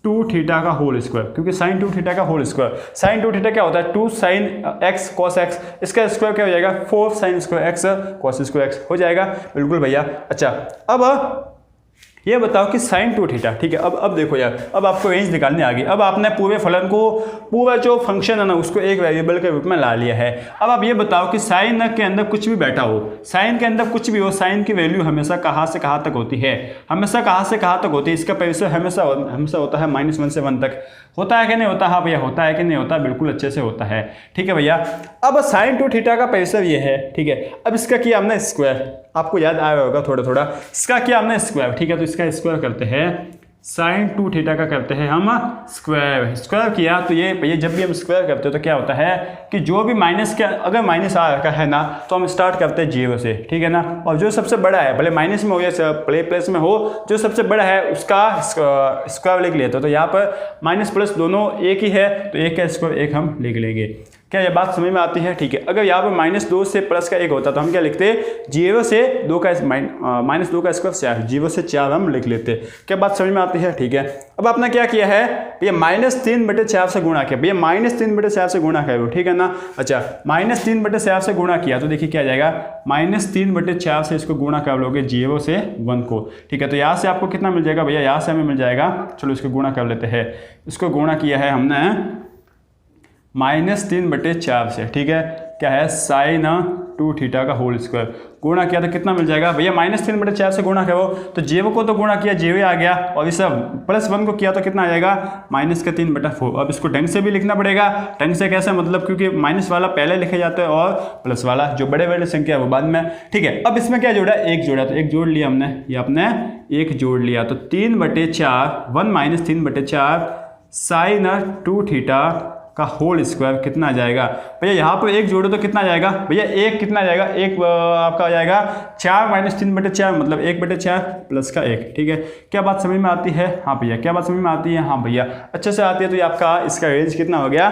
2 थीटा का होल स्क्वायर, क्योंकि साइन 2 थीटा का होल स्क्वायर, साइन 2 थीटा क्या होता है 2 साइन एक्स कॉस एक्स, इसका स्क्वायर क्या हो जाएगा 4 sign square x cos square x हो जाएगा, बिल्कुल भैया। अच्छा अब ये बताओ कि साइन 2 थीटा, ठीक है। अब देखो यार, अब आपको रेंज निकालनी आ गई। अब आपने पूरे फलन को, पूरा जो फंक्शन है ना, उसको एक वेरिएबल के रूप में ला लिया है। अब आप ये बताओ कि साइन के अंदर कुछ भी बैठा हो, साइन के अंदर कुछ भी हो, साइन की वैल्यू हमेशा कहाँ से कहाँ तक होती है, हमेशा कहाँ से कहाँ तक होती है, इसका परिसर हमेशा होता है -1 से 1 तक, होता है कि नहीं होता, हाँ भैया होता है कि नहीं होता, बिल्कुल अच्छे से होता है, ठीक है भैया। अब साइन 2 थीटा का परिसर ये है, ठीक है। अब इसका किया हमने स्क्वायर, आपको याद आया होगा थोड़ा थोड़ा, इसका किया हमने स्क्वायर, ठीक है। तो इसका स्क्वायर करते हैं, साइन 2 थीटा का करते हैं हम स्क्वायर किया। तो ये जब भी हम स्क्वायर करते हैं तो क्या होता है कि जो भी माइनस के अगर माइनस आ रखा है ना तो हम स्टार्ट करते हैं 0 से, ठीक है ना। और जो सबसे बड़ा है, भले माइनस में हो या प्लस में हो, जो सबसे बड़ा है उसका स्क्वायर लिख लेते हैं। तो यहाँ पर माइनस प्लस दोनों एक ही है तो एक का स्क्वायर एक हम लिख लेंगे। क्या ये बात समझ में आती है? ठीक है। अगर यहाँ पर -2 से प्लस का 1 होता तो हम क्या लिखते, 0 से 2 का -2 का स्क्वायर 4, 0 से 4 हम लिख लेते। क्या बात समझ में आती है? ठीक है। अब आपने क्या किया है, भैया -3/4 से गुणा किया, भैया -3/4 से गुणा करो, ठीक है ना। अच्छा, -3/4 से गुणा किया तो देखिए क्या आ जाएगा, -3/4 से इसको गुणा कर लोगे 0 से 1 को, ठीक है। तो यहाँ से आपको कितना मिल जाएगा भैया, यहाँ से हमें मिल जाएगा, चलो इसको गुणा कर लेते हैं। इसको गुणा किया है हमने -3/4 से, ठीक है। क्या है, साइन 2 थीटा का होल स्क्वायर गुणा किया तो कितना मिल जाएगा भैया, -3/4 से गुणा करो तो 0 को तो गुणा किया, 0 आ गया, और इस +1 को किया तो कितना आ जाएगा, -3/4। अब इसको ढंग से भी लिखना पड़ेगा। ढंग से कैसे, मतलब क्योंकि माइनस वाला पहले लिखा जाता है और प्लस वाला जो बड़े बड़े संख्या है वो बाद में, ठीक है। अब इसमें क्या जोड़ा, 1 जोड़ा, तो 1 जोड़ लिया हमने, ये आपने 1 जोड़ लिया तो 3/4 1 - 3/4 साइन 2 थीटा का होल स्क्वायर कितना आ जाएगा भैया। यहाँ पर 1 जोड़ो तो कितना आ जाएगा भैया, 1 कितना आ जाएगा, 1 आपका आ जाएगा 4 - 3/4 मतलब 1/4 प्लस का 1, ठीक है। क्या बात समझ में आती है? हाँ भैया, क्या बात समझ में आती है? हाँ भैया, अच्छे से आती है। तो ये आपका इसका रेंज कितना हो गया,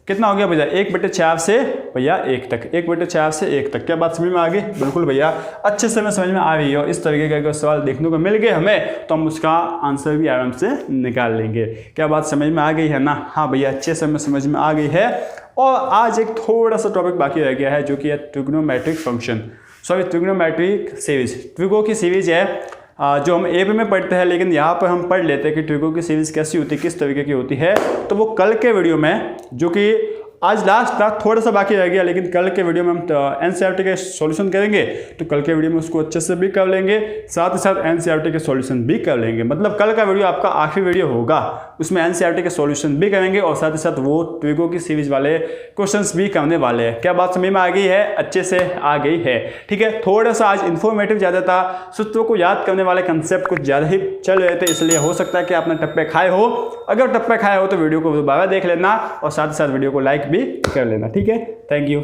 कितना हो गया भैया, 1/4 से भैया 1 तक, 1/4 से 1 तक। क्या बात समझ में आ गई? बिल्कुल भैया, अच्छे से मैं समझ में आ रही हो। इस तरीके के अगर सवाल देखने को मिल गए हमें तो हम उसका आंसर भी आराम से निकाल लेंगे। क्या बात समझ में आ गई है ना? हाँ भैया, अच्छे से मैं समझ में आ गई है। और आज एक थोड़ा सा टॉपिक बाकी रह गया है जो कि है trigonometric function, sorry trigonometric series. Trigo की सीरीज है जो हम एप में पढ़ते हैं, लेकिन यहाँ पर हम पढ़ लेते हैं कि ट्रिगो की सीरीज कैसी होती है, किस तरीके की होती है। तो वो कल के वीडियो में, जो कि आज लास्ट था, थोड़ा सा बाकी रह गया, लेकिन कल के वीडियो में हम एनसीईआरटी के सॉल्यूशन करेंगे। तो कल के वीडियो में उसको अच्छे से भी कर लेंगे, साथ ही साथ एनसीईआरटी के सॉल्यूशन भी कर लेंगे। मतलब कल का वीडियो आपका आखिरी वीडियो होगा, उसमें एनसीईआरटी के सॉल्यूशन भी करेंगे और साथ ही साथ वो ट्रिगो की सीरीज वाले क्वेश्चंस भी करने वाले हैं। क्या बात समझ में आ गई है? अच्छे से आ गई है, ठीक है। थोड़ा सा आज इन्फॉर्मेटिव ज़्यादा था, सूत्रों को याद करने वाले कंसेप्ट कुछ ज़्यादा ही चल रहे थे, इसलिए हो सकता है कि आपने टप्पे खाए हो। अगर टप्पे खाए हो तो वीडियो को दोबारा देख लेना और साथ ही साथ वीडियो को लाइक भी कर लेना, ठीक है। Thank you.